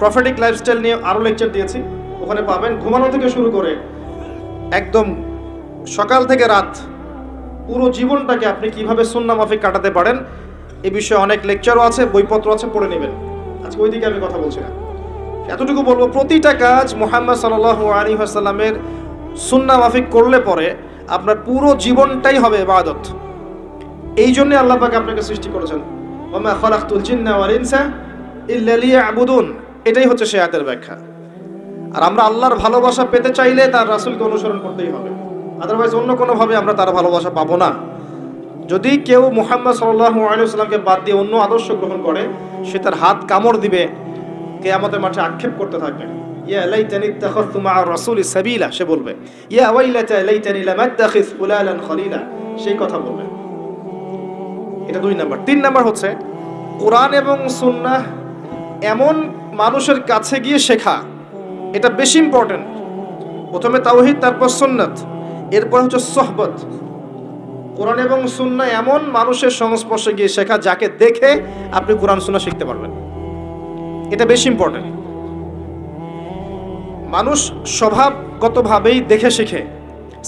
প্রফেটিক লাইফস্টাইল নিয়ে আরও লেকচার দিয়েছি, ওখানে পাবেন। ঘুমানো থেকে শুরু করে একদম সকাল থেকে রাত পুরো জীবনটাকে আপনি কিভাবে সুন্নাহ মাফিক কাটাতে পারেন এই বিষয়ে অনেক লেকচারও আছে, বইপত্র আছে, পড়ে নেবেন। আজকে ওই দিকে আমি কথা বলছি না, এতটুকু বলবো প্রতিটা কাজ মুহাম্মদ সাল্লাল্লাহু আলাইহি ওয়াসাল্লামের সুন্নাহ মাফিক করলে পরে আপনার পুরো জীবনটাই হবে ইবাদত। এই জন্য আল্লাহ পাক আপনাকে সৃষ্টি করেছেন, ওমা খালাকতুল জিন্না ওয়াল ইনসা ইল্লা লিয়াবুদুন। এটাই হচ্ছে সেই আয়াতের ব্যাখ্যা। আর আমরা আল্লাহর ভালোবাসা পেতে চাইলে তার রাসূলকে অনুসরণ করতেই হবে, আদারওয়াইজ অন্য কোনো ভাবে আমরা তার ভালোবাসা পাবো না। যদি কেউ মুহাম্মদ সাল্লাল্লাহু আলাইহি ওয়াসাল্লামকে বাদ দিয়ে অন্য আদর্শ গ্রহণ করে, সে তার হাত কামড় দিবে, কিয়ামতের মাঠে আক্ষেপ করতে থাকবে, ইয়া লাইতানি ইত্তাখাযতু মা'a রাসূলি সাবিলা। সে বলবে ইয়া ওয়াইলাতা লাইতানি লাম আত্তাখিয ফুলানান খলিলা, সেই কথা বলবে। এটা 2 নাম্বার। 3 নাম্বার হচ্ছে কোরআন এবং সুন্নাহ এমন মানুষের কাছে গিয়ে শেখা, এটা বেশি ইম্পর্টেন্ট। প্রথমে তাওহীদ, তারপর সুন্নাত, এরপর হচ্ছে সোহবত। কোরআন এবং সুন্নাহ এমন মানুষের সংস্পর্শে গিয়ে শেখা যাকে দেখে আপনি কোরআন সুন্নাহ শিখতে পারবেন, এটা বেশি ইম্পর্টেন্ট। মানুষ স্বভাবগতভাবেই দেখে শিখে।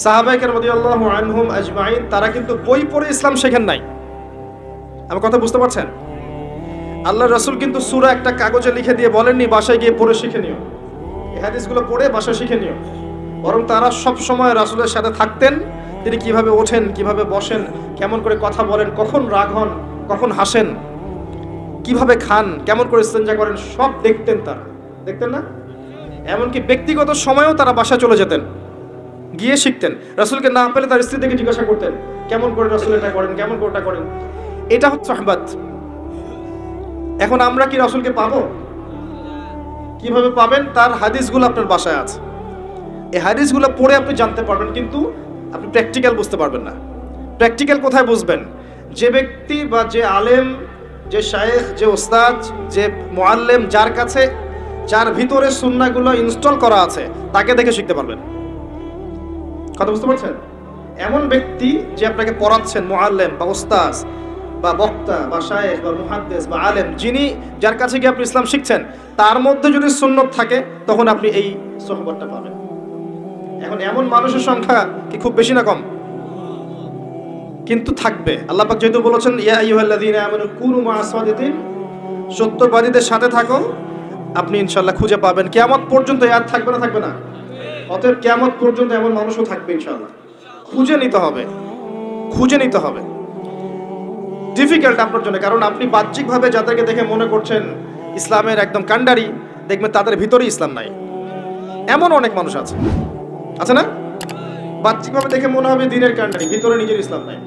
সাহাবায়ে কেরাম রাদিয়াল্লাহু আনহুম আজমাইন তারা কিন্তু বই পড়ে ইসলাম শেখেন নাই। আমার কথা বুঝতে পারছেন? আল্লাহর রাসূল কিন্তু সূরা একটা কাগজে লিখে দিয়ে বলেননি বাসায় গিয়ে পড়ে শিখে নিও, এই হাদিসগুলো পড়ে বাসায় শিখে নিও। বরং তারা সব সময় রাসূলের সাথে থাকতেন, তিনি কিভাবে ওঠেন, কিভাবে বসেন, কেমন করে কথা বলেন, কখন রাগ হন, কখন হাসেন, কিভাবে খান, কেমন করে ইস্তেঞ্জা করেন, সব দেখতেন তারা। দেখতেন না? এমনকি ব্যক্তিগত সময়েও তারা বাসায় চলে যেতেন, গিয়ে শিখতেন। রাসূলকে না পেলে তার স্ত্রী থেকে জিজ্ঞাসা করতেন কেমন করে রাসূল এটা করেন, কেমন করে ওটা করেন। এটা হচ্ছে সাহবাত। এখন আমরা কি রাসূলকে পাবো? কিভাবে পাবেন? তার হাদিসগুলো আপনার বাসায় আছে, এই হাদিসগুলো পড়ে আপনি জানতে পারবেন, কিন্তু আপনি প্র্যাকটিক্যাল বুঝতে পারবেন না। প্র্যাকটিক্যাল কোথায় বুঝবেন? যে ব্যক্তি বা যে আলেম, যে শায়েখ, যে ওস্তাদ, যে মুআল্লিম, যার কাছে, যার ভিতরে সুন্নাহগুলো ইনস্টল করা আছে, তাকে দেখে শিখতে পারবেন। কথা বুঝতে পারছেন? এমন ব্যক্তি যে আপনাকে পড়াচ্ছেন, মুআল্লিম বা ওস্তাদ বা বক্তা বা শায়েখ বা মুহাদ্দিস বা আলেম, যিনি, যার কাছে গিয়ে আপনি ইসলাম শিখছেন, তার মধ্যে যদি সুন্নত থাকে তখন আপনি এই সোহবতটা পাবেন। এখন এমন মানুষের সংখ্যা কি খুব বেশি না কম? কিন্তু থাকবে। আল্লাহ পাক যেহেতু বলেছেন ইয়া আইয়ুহাল্লাযীনা আমানু কুনু মা'আস সাদিকিন, সত্যবাদীদের সাথে থাকো, আপনি ইনশাআল্লাহ খুঁজে পাবেন। কিয়ামত পর্যন্ত ইয়াদ থাকবে না? থাকবে না? অতএব কিয়ামত পর্যন্ত এমন মানুষও থাকবে ইনশাআল্লাহ। খুঁজে নিতে হবে, খুঁজে নিতে হবে। ডিফিকাল্ট আপনার জন্য, কারণ আপনি বাহ্যিকভাবে যাদেরকে দেখে মনে করছেন ইসলামের একদম কাণ্ডারি, দেখবেন তাদের ভিতরেই ইসলাম নাই। এমন অনেক মানুষ আছে, আছে না? বাহ্যিকভাবে দেখে মনে হবে দিনের কাণ্ডারি, ভিতরে নিজের ইসলাম নাই।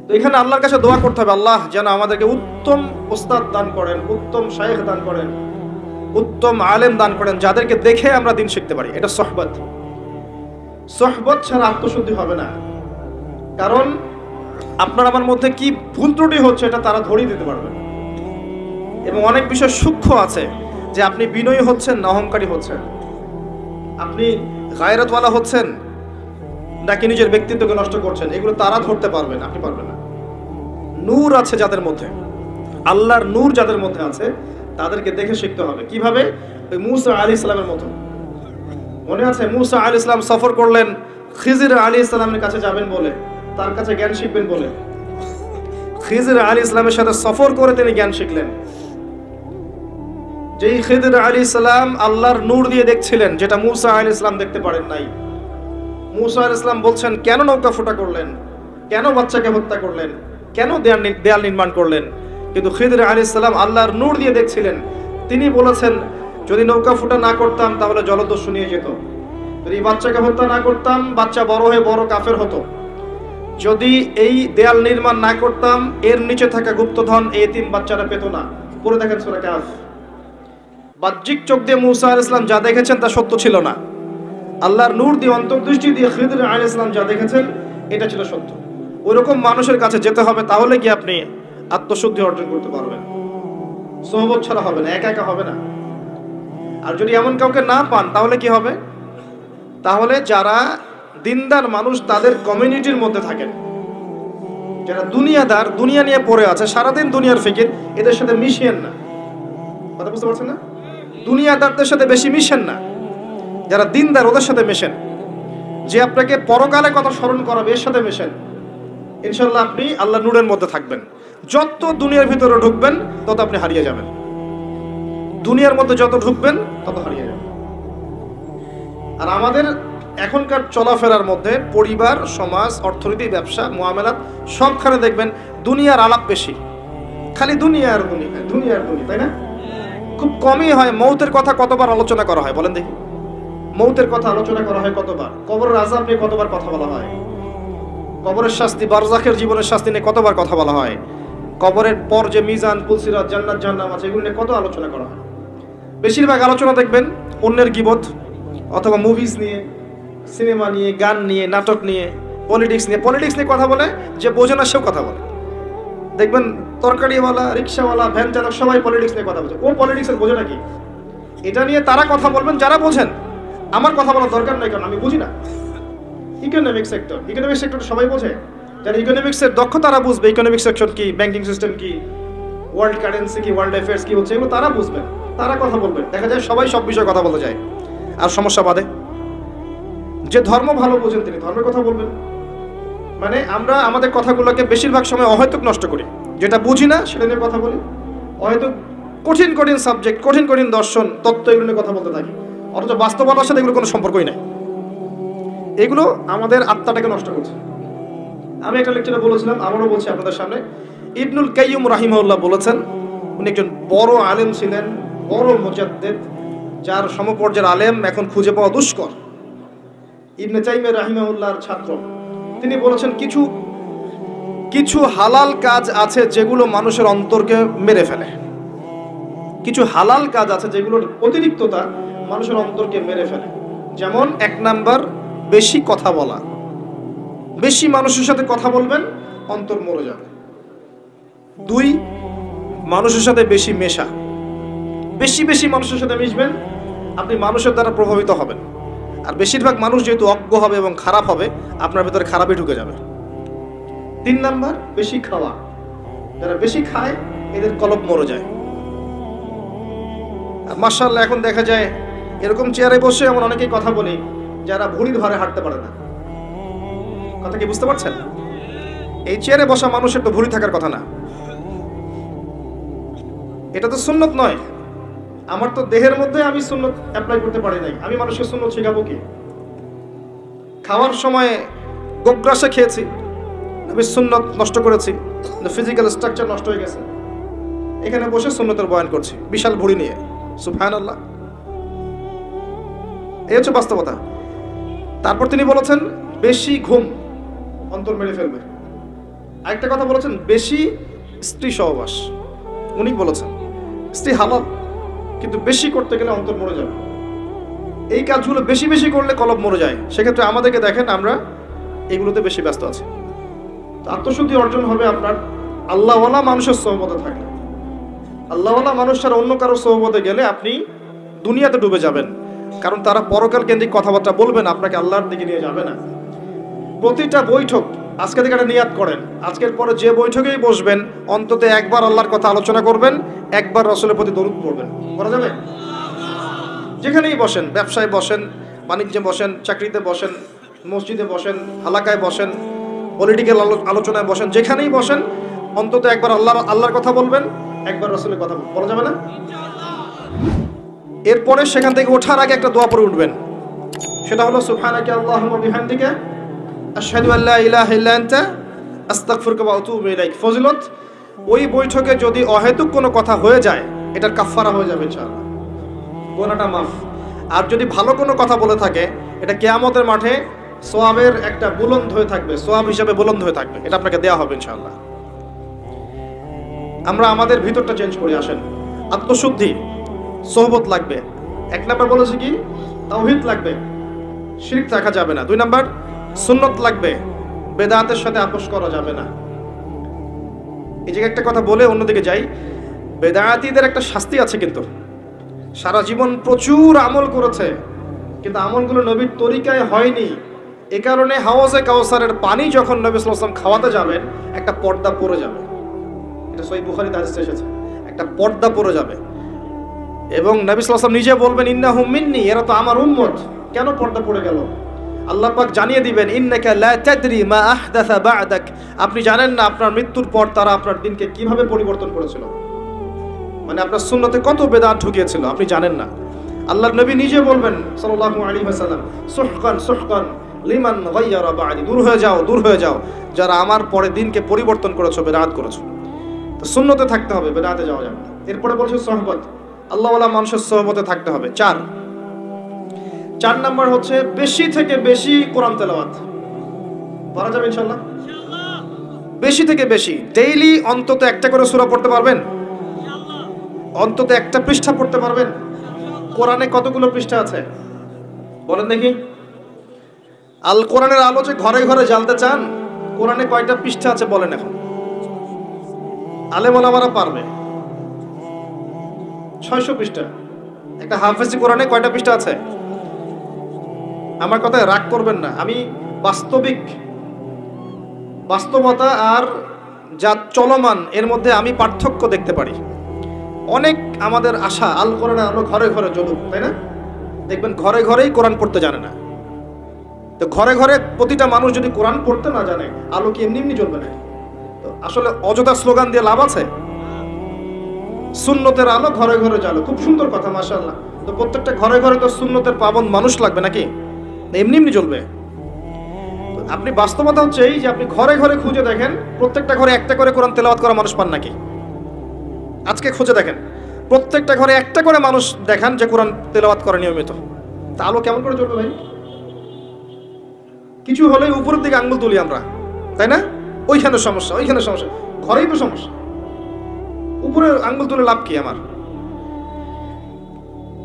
তো এখানে আল্লাহর কাছে দোয়া করতে হবে, আল্লাহ যেন আমাদেরকে উত্তম ওস্তাদ দান করেন, উত্তম শায়েখ দান করেন, উত্তম আলেম দান করেন, যাদেরকে দেখে আমরা দিন শিখতে পারি। এটা সোহবত। সোহবত ছাড়া আত্মশুদ্ধি হবে না, কারণ আপনার আমার মধ্যে কি ভুল ত্রুটি হচ্ছে এটা তারা ধরিয়ে দিতে পারবে। এবং অনেক বিষয় সূক্ষ্ম আছে যে আপনি বিনয়ী হচ্ছেন না অহংকারী হচ্ছেন, আপনি গায়রতওয়ালা হচ্ছেন নাকি নিজের ব্যক্তিত্বকে নষ্ট করছেন, এগুলো তারা ধরতে পারবেন, আপনি পারবেন না। নূর আছে যাদের মধ্যে, আল্লাহর নূর যাদের মধ্যে আছে, তাদেরকে দেখে শিখতে হবে। কিভাবে? ওই মূসা আলাইহিস সালামের মতো। মনে আছে মূসা আলাইহিস সালাম সফর করলেন খিজির আলাইহিস সালামের কাছে যাবেন বলে, তার কাছে জ্ঞান শিখবেন বলে। খিজির আলাইহিস সালামের সাথে সফর করে তিনি জ্ঞান শিখলেন। যেই খিজির আলাইহিস সালাম আল্লাহর নূর দিয়ে দেখছিলেন, যেটা মূসা আলাইহিস সালাম দেখতে পারেন নাই। মূসা আলাইহিস সালাম বলছেন, কেন নৌকা ফুটা করলেন, কেন বাচ্চাকে হত্যা করলেন, কেন দেয়াল নির্মাণ করলেন? কিন্তু খিজির আলাইহিস সালাম আল্লাহর নূর দিয়ে দেখছিলেন। তিনি বলেছেন, যদি নৌকা ফুটা না করতাম তাহলে জলদস্যু নিয়ে যেত, যদি বাচ্চাকে হত্যা না করতাম বাচ্চা বড় হয়ে বড় কাফের হতো, যদি এই দেয়াল নির্মাণ না করতাম এর নিচে থাকা গুপ্তধন এই তিন বাচ্চারা পেত না। পড়ে দেখেন সূরা কাহফ। বাহ্যিক চোখ দিয়ে মূসা আলাইহিস সালাম যা দেখেছেন তা সত্য ছিল না, আল্লাহর নূর দিয়ে অন্তর্দৃষ্টি দিয়ে খিজির আলাইহিস সালাম যা দেখেছেন এটা ছিল সত্য। ওইরকম মানুষের কাছে যেতে হবে, তাহলে কি আপনি আত্মশুদ্ধি অর্জন করতে পারবেন। সোহবত ছাড়া হবে না, একা একা হবে না। আর যদি এমন কাউকে না পান তাহলে কি হবে? তাহলে যারা দিনদার মানুষ তাদের কমিউনিটির মধ্যে থাকেন, যারা দুনিয়াদার, দুনিয়া নিয়ে পড়ে আছে, সারাদিন দুনিয়ার ফিকির, এদের সাথে মিশিয়েন না। কথা বুঝতে পারছেন না? দুনিয়াদারদের সাথে বেশি মিশেন না, যারা দিনদার ওদের সাথে মেশেন। যে আপনাকে পরকালে কথা স্মরণ করাবে এর সাথে মেশেন, ইনশাল্লাহ আপনি আল্লাহ নূরের মধ্যে থাকবেন। যত দুনিয়ার ভিতরে ঢুকবেন তত আপনি হারিয়ে যাবেন, দুনিয়ার মধ্যে যত ঢুকবেন তত হারিয়ে যাবেন। আর আমাদের এখনকার চলাফেরার মধ্যে পরিবার, সমাজ, অর্থনীতি, ব্যবসা, মুআমালাত সবখানে দেখবেন দুনিয়ার আলাপ বেশি, খালি দুনিয়ার দুনিয়া, দুনিয়ার দুনিয়া, তাই না? খুব কমই হয় মৌতের কথা কতবার আলোচনা করা হয় বলেন দেখি। মৌতের কথা আলোচনা করা হয় কতবার? কবরের আযাব নিয়ে কতবার কথা বলা হয়? কবরের শাস্তি, বারজাখের জীবনের শাস্তি নিয়ে কতবার কথা বলা হয়? কবরের পর যে মিজান, পুলসিরাত, জান্নাত জাহান্নাম আছে এগুলো নিয়ে কত আলোচনা করা হয়। বেশিরভাগ আলোচনা দেখবেন অন্যের গীবত, অথবা মুভিজ নিয়ে, সিনেমা নিয়ে, গান নিয়ে, নাটক নিয়ে, পলিটিক্স নিয়ে। পলিটিক্স নিয়ে কথা বলে যে বোঝে না সেও কথা বলে। দেখবেন তরকারিওয়ালা, রিক্সাওয়ালা, ভ্যান চালক সবাই পলিটিক্স নিয়ে কথা বলছে। ও পলিটিক্সের বোঝে নাকি? এটা নিয়ে তারা কথা বলবেন যারা বোঝেন। আমার কথা বলার দরকার নেই, কারণ আমি বুঝি না। ইকোনমিক সেক্টর সবাই বোঝে। যারা ইকোনমিক্সের দক্ষ তারা বুঝবে ইকোনমিক সেকশন কি, ব্যাংকিং সিস্টেম কি, ওয়ার্ল্ড কারেন্সি কি, ওয়ার্ল্ড অ্যাফেয়ার্স কি হচ্ছে, এগুলো তারা বুঝবেন, তারা কথা বলবেন। দেখা যায় সবাই সব বিষয়ে কথা বলতে যায়, আর সমস্যা বাদে। যে ধর্ম ভালো বোঝেন তিনি ধর্মের কথা বলবেন। মানে আমরা আমাদের কথাগুলোকে বেশিরভাগ সময় অহেতুক নষ্ট করি, যেটা বুঝি না সেটা নিয়ে কথা বলি। অহেতুক কঠিন কঠিন সাবজেক্ট, কঠিন কঠিন দর্শন, তত্ত্ব, এগুলো নিয়ে কথা বলতে থাকি, অথচ বাস্তবতার সাথে এগুলো কোনো সম্পর্কই নাই। এগুলো আমাদের আত্মাটাকে নষ্ট করছে। আমি একটা লেকচারে বলেছিলাম, আবারও বলছি আপনাদের সামনে, ইবনুল কাইয়্যিম রাহিমাহুল্লাহ বলেছেন, উনি একজন বড় আলেম ছিলেন, বড় মুজাদ্দিদ, যার সমপর্যায়ের আলেম এখন খুঁজে পাওয়া দুষ্কর। ইবনে তাইমিয়া রাহিমাহুল্লাহর ছাত্র। তিনি বলেছেন, কিছু হালাল কাজ আছে যেগুলো মানুষের অন্তরকে মেরে ফেলে। কিছু হালাল কাজ আছে যেগুলোর অতিরিক্ততা মানুষের অন্তরকে মেরে ফেলে। যেমন 1 নাম্বার, বেশি কথা বলা। বেশি মানুষের সাথে কথা বলবেন, অন্তর মরে যাবে। 2, মানুষের সাথে বেশি মেশা। বেশি মানুষের সাথে মিশবেন, আপনি মানুষের দ্বারা প্রভাবিত হবেন। আর বেশিরভাগ মানুষ যেহেতু অজ্ঞ হবে এবং খারাপ হবে, আপনার ভিতরে খারাপই ঢুকে যাবে। 3 নাম্বার, বেশি খাওয়া। যারা বেশি খায় এদের কলব মরে যায়। আর মাশাআল্লাহ এখন দেখা যায় এরকম চেয়ারে বসে এমন অনেকেই কথা বলি যারা ভুঁড়ির ভারে হাঁটতে পারে না। কথা কি বুঝতে পারছেন? এই চেয়ারে বসা মানুষের তো ভুঁড়ি থাকার কথা না। এটা তো সুন্নত নয়। আমার তো দেহের মধ্যে আমি সুন্নত অ্যাপ্লাই করতে পারি নাই, আমি মানুষকে সুন্নত শেখাবো কি? খাওয়ার সময় গোগ্রাসে খেয়েছি, আমি সুন্নত নষ্ট করেছি, ফিজিক্যাল স্ট্রাকচার নষ্ট হয়ে গেছে। এখানে বসে সুন্নতের বয়ান করছি বিশাল ভুঁড়ি নিয়ে। সুবহানাল্লাহ, এই হচ্ছে বাস্তবতা। তারপর তিনি বলেছেন, বেশি ঘুম অন্তর মেরে ফেলবে। আরেকটা কথা বলেছেন, বেশি স্ত্রী সহবাস। উনি বলেছেন স্ত্রী হালাল, কিন্তু বেশি করতে গেলে অন্তর মরে যাবে। এই কাজগুলো বেশি করলে কলব মরে যায়। সেক্ষেত্রে আমাদেরকে দেখেন আমরা এগুলোতে বেশি ব্যস্ত আছি। আত্মশুদ্ধি অর্জন হবে আপনার আল্লাহওয়ালা মানুষের সহমতে থাকলে। আল্লাহওয়ালা মানুষের অন্য কারো সোহবতে গেলে আপনি দুনিয়াতে ডুবে যাবেন, কারণ তারা পরকাল কেন্দ্রিক কথাবার্তা বলবেন, আপনাকে আল্লাহর দিকে নিয়ে যাবে না। প্রতিটা বৈঠক আজকে থেকে একটা নিয়াত করেন, আজকের পরে যে বৈঠকেই বসবেন অন্তত একবার আল্লাহর কথা আলোচনা করবেন, একবার রাসূলের প্রতি দরুদ পড়বেন। করা যাবে? যেখানেই বসেন, ব্যবসায় বসেন, বাণিজ্যে বসেন, চাকরিতে বসেন, মসজিদে বসেন, হালাকায় বসেন, পলিটিক্যাল আলোচনায় বসেন, যেখানেই বসেন অন্তত একবার আল্লাহর কথা বলবেন, একবার রাসূলের কথা বলা যাবে না? এরপরে সেখান থেকে ওঠার আগে একটা দোয়া পড়ে উঠবেন, সেটা হলো সুবহানাকা আল্লাহুম্মা বিহামদিকা আশহাদু আল্লা ইলাহা ইল্লা আনতা আস্তাগফিরুকা ওয়া আতুবু ইলাইক। ফজিলত, ওই বৈঠকে যদি অহেতুক কোনো কথা হয়ে যায় এটার কাফফারা হয়ে যাবে ইনশাআল্লাহ, গুনাহটা মাফ। আর যদি ভালো কোনো কথা বলে থাকে এটা কিয়ামতের মাঠে সওয়াবের একটা বুলন্দ হয়ে থাকবে, সওয়াব হিসেবে বুলন্দ হয়ে থাকবে, এটা আপনাকে দেওয়া হবে ইনশাআল্লাহ। আমরা আমাদের ভিতরটা চেঞ্জ করে আসেন। আত্মশুদ্ধি, সোহবত লাগবে। 1 নাম্বার বলেছে কি? তাওহীদ লাগবে, শিরক রাখা যাবে না। 2 নাম্বার সুন্নত লাগবে, বেদাতের সাথে আপোষ করা যাবে না। এই জায়গায় একটা কথা বলে অন্যদিকে যাই, বেদাতীদের একটা শাস্তি আছে, কিন্তু সারা জীবন প্রচুর আমল করেছে কিন্তু আমলগুলো নবীর তরিকায় হয়নি। এ কারণে হাওজে কাউসারের পানি যখন নবী সাল্লাল্লাহু আলাইহি ওয়াসাল্লাম খাওয়াতে যাবেন একটা পর্দা পড়ে যাবে, এটা সহিহ বুখারীতে হাদিস এসেছে, একটা পর্দা পড়ে যাবে এবং নবী সাল্লাল্লাহু আলাইহি ওয়াসাল্লাম নিজে বলবেন ইন্নাহুম মিন্নি, এরা তো আমার উম্মত। কেন পর্দা পড়ে গেল? আল্লাহ পাক জানিয়ে দিবেন ইন্নাকা লা তাদরি মা আহদাসা বা'দাক, আপনি জানেন না আপনার মৃত্যুর পর তারা আপনার দিনকে কিভাবে পরিবর্তন করেছিল, মানে আপনার সুন্নতে কত বেদাত ঢুকিয়েছিল আপনি জানেন না। আল্লাহর নবী নিজে বলবেন সাল্লাল্লাহু আলাইহি ওয়াসাল্লাম সুহকান সুহকান লিমান গায়্যারা বা'দি, দূর হয়ে যাও, দূর হয়ে যাও যারা আমার পরে দিনকে পরিবর্তন করেছো, বেদাত করেছো। তো সুন্নতে থাকতে হবে, বেদাতে যাওয়া যাবে না। এরপরে বলছে সুহবত, আল্লাহওয়ালা মানুষের সুহবতে থাকতে হবে। 4 নাম্বার হচ্ছে বেশি থেকে বেশি কোরআন তেলাওয়াত করা যাবে ইনশাআল্লাহ। বেশি থেকে বেশি ডেইলি অন্তত একটা করে সূরা পড়তে পারবেন, অন্তত একটা পৃষ্ঠা পড়তে পারবেন। কোরআনে কতগুলো পৃষ্ঠা আছে বলেন দেখি? আল কোরআনের আলো যে ঘরে ঘরে জ্বালতে চান, কোরআনে কয়টা পৃষ্ঠা আছে বলেন এখন? আলেম ওলামারা পারবে 600 পৃষ্ঠা। একটা হাফেজি কোরআনে কয়টা পৃষ্ঠা আছে? আমার কথায় রাগ করবেন না, আমি বাস্তবতা আর যা চলমান এর মধ্যে আমি পার্থক্য দেখতে পারি। অনেক আমাদের আশা আল কোরআনের আলো ঘরে ঘরে জ্বলুক, তাই না? দেখবেন ঘরে ঘরেই কোরআন পড়তে জানে না। তো ঘরে ঘরে প্রতিটা মানুষ যদি কোরআন পড়তে না জানে, আলো কি এমনি এমনি জ্বলবে না? তো আসলে অযথা স্লোগান দিয়ে লাভ আছে? সুন্নতের আলো ঘরে ঘরে জ্বালো, খুব সুন্দর কথা, মাশাআল্লাহ। তো প্রত্যেকটা ঘরে ঘরে তো সুন্নতের পাবন মানুষ লাগবে নাকি? এমনি এমনি জ্বলবে? আপনি বাস্তবতা হচ্ছে এই যে আপনি ঘরে ঘরে খুঁজে দেখেন, প্রত্যেকটা ঘরে একটা করে কোরআন তেলাওয়াত করা মানুষ পান নাকি? আজকে খুঁজে দেখেন, প্রত্যেকটা ঘরে একটা করে মানুষ দেখান যে কোরআন তেলাওয়াত করে নিয়মিত। তা আলো কেমন করে জ্বলবে ভাই? কিছু হলে উপরের দিকে আঙ্গুল তুলি আমরা, তাই না? ওইখানে সমস্যা, ওইখানে সমস্যা, ঘরেই তো সমস্যা, উপরে আঙ্গুল তুলে লাভ কি আমার?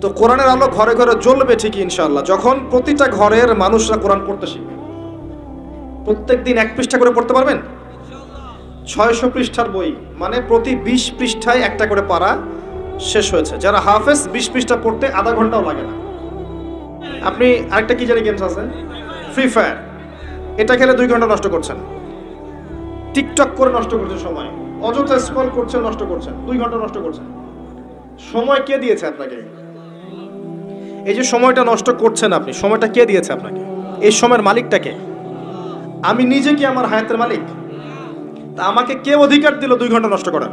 তো কোরআনের আলো ঘরে ঘরে জ্বলবে ঠিকই ইনশাআল্লাহ যখন প্রতিটা ঘরের মানুষরা কোরআন পড়তে শিখবে। প্রত্যেকদিন 1 পৃষ্ঠা করে পড়তে পারবেন? 600 পৃষ্ঠার বই মানে প্রতি 20 পৃষ্ঠায় একটা করে পারা শেষ হয়েছে। যারা হাফেজ 20 পৃষ্ঠা পড়তে আধা ঘন্টাও লাগে না। আপনি আরেকটা কি জানি গেমস আছে, ফ্রি ফায়ার, এটা খেলে 2 ঘন্টা নষ্ট করছেন। টিকটক করে নষ্ট করছেন সময়, অযথা স্ক্রল করছেন, নষ্ট করছেন, 2 ঘন্টা নষ্ট করছেন। সময় কে দিয়েছে আপনাকে? এই যে সময়টা নষ্ট করছেন আপনি, সময়টা কে দিয়েছে আপনাকে? এই সময়ের মালিকটা কে? আমি নিজে কি আমার হায়াতের মালিক? তা আমাকে কে অধিকার দিল 2 ঘন্টা নষ্ট করার?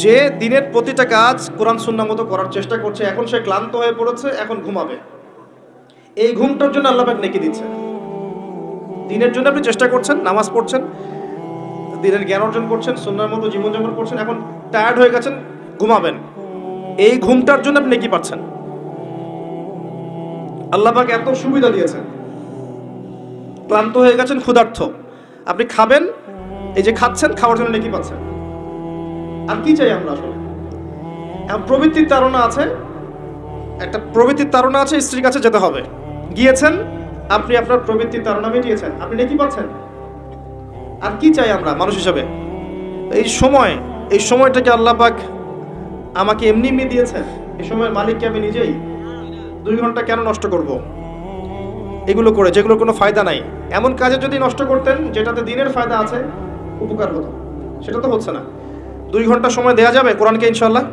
যে দিনের প্রতিটা কাজ কোরআন সুন্নাহ মতো করার চেষ্টা করছে, এখন সে ক্লান্ত হয়ে পড়েছে, এখন ঘুমাবে। এই ঘুমটার জন্য আল্লাহ পাক নেকি দিচ্ছে। দিনের জন্য আপনি চেষ্টা করছেন, নামাজ পড়ছেন, দিনের জ্ঞান অর্জন করছেন, সুন্নাহর মতো জীবনযাপন করছেন, এখন টায়ার্ড হয়ে গেছেন, ঘুমাবেন। এই ঘুমটার জন্য আপনি নেকি পাচ্ছেন। আল্লাহ পাক এত সুবিধা দিয়েছেন। ক্লান্ত হয়ে গেছেন, ক্ষুধার্ত, আপনি খাবেন, এই যে খাচ্ছেন, খাওয়ার জন্য নেকি পাচ্ছেন। আর কি চাই আমরা আসলে? এখন প্রবৃত্তির তাড়না আছে, একটা প্রবৃত্তির তাড়না আছে, স্ত্রীর কাছে যেতে হবে, গিয়েছেন, আপনি আপনার প্রবৃত্তির তাড়না মিটিয়েছেন, আপনি নেকি পাচ্ছেন। আর কি চাই আমরা মানুষ হিসাবে? এই সময়টাকে আল্লাহ পাক আমাকে এমনি এমনি দিয়েছেন, এই সময়ের মালিককে আমি নিজেই। 2 ঘন্টা কেন নষ্ট করব এগুলো করে, যেগুলো কোনো ফায়দা নাই? এমন কাজে যদি নষ্ট করতেন যেটাতে দিনের ফায়দা আছে, উপকার হতো, সেটা তো হচ্ছে না। 2 ঘন্টা সময় দেওয়া যাবে কোরআনকে ইনশাআল্লাহ?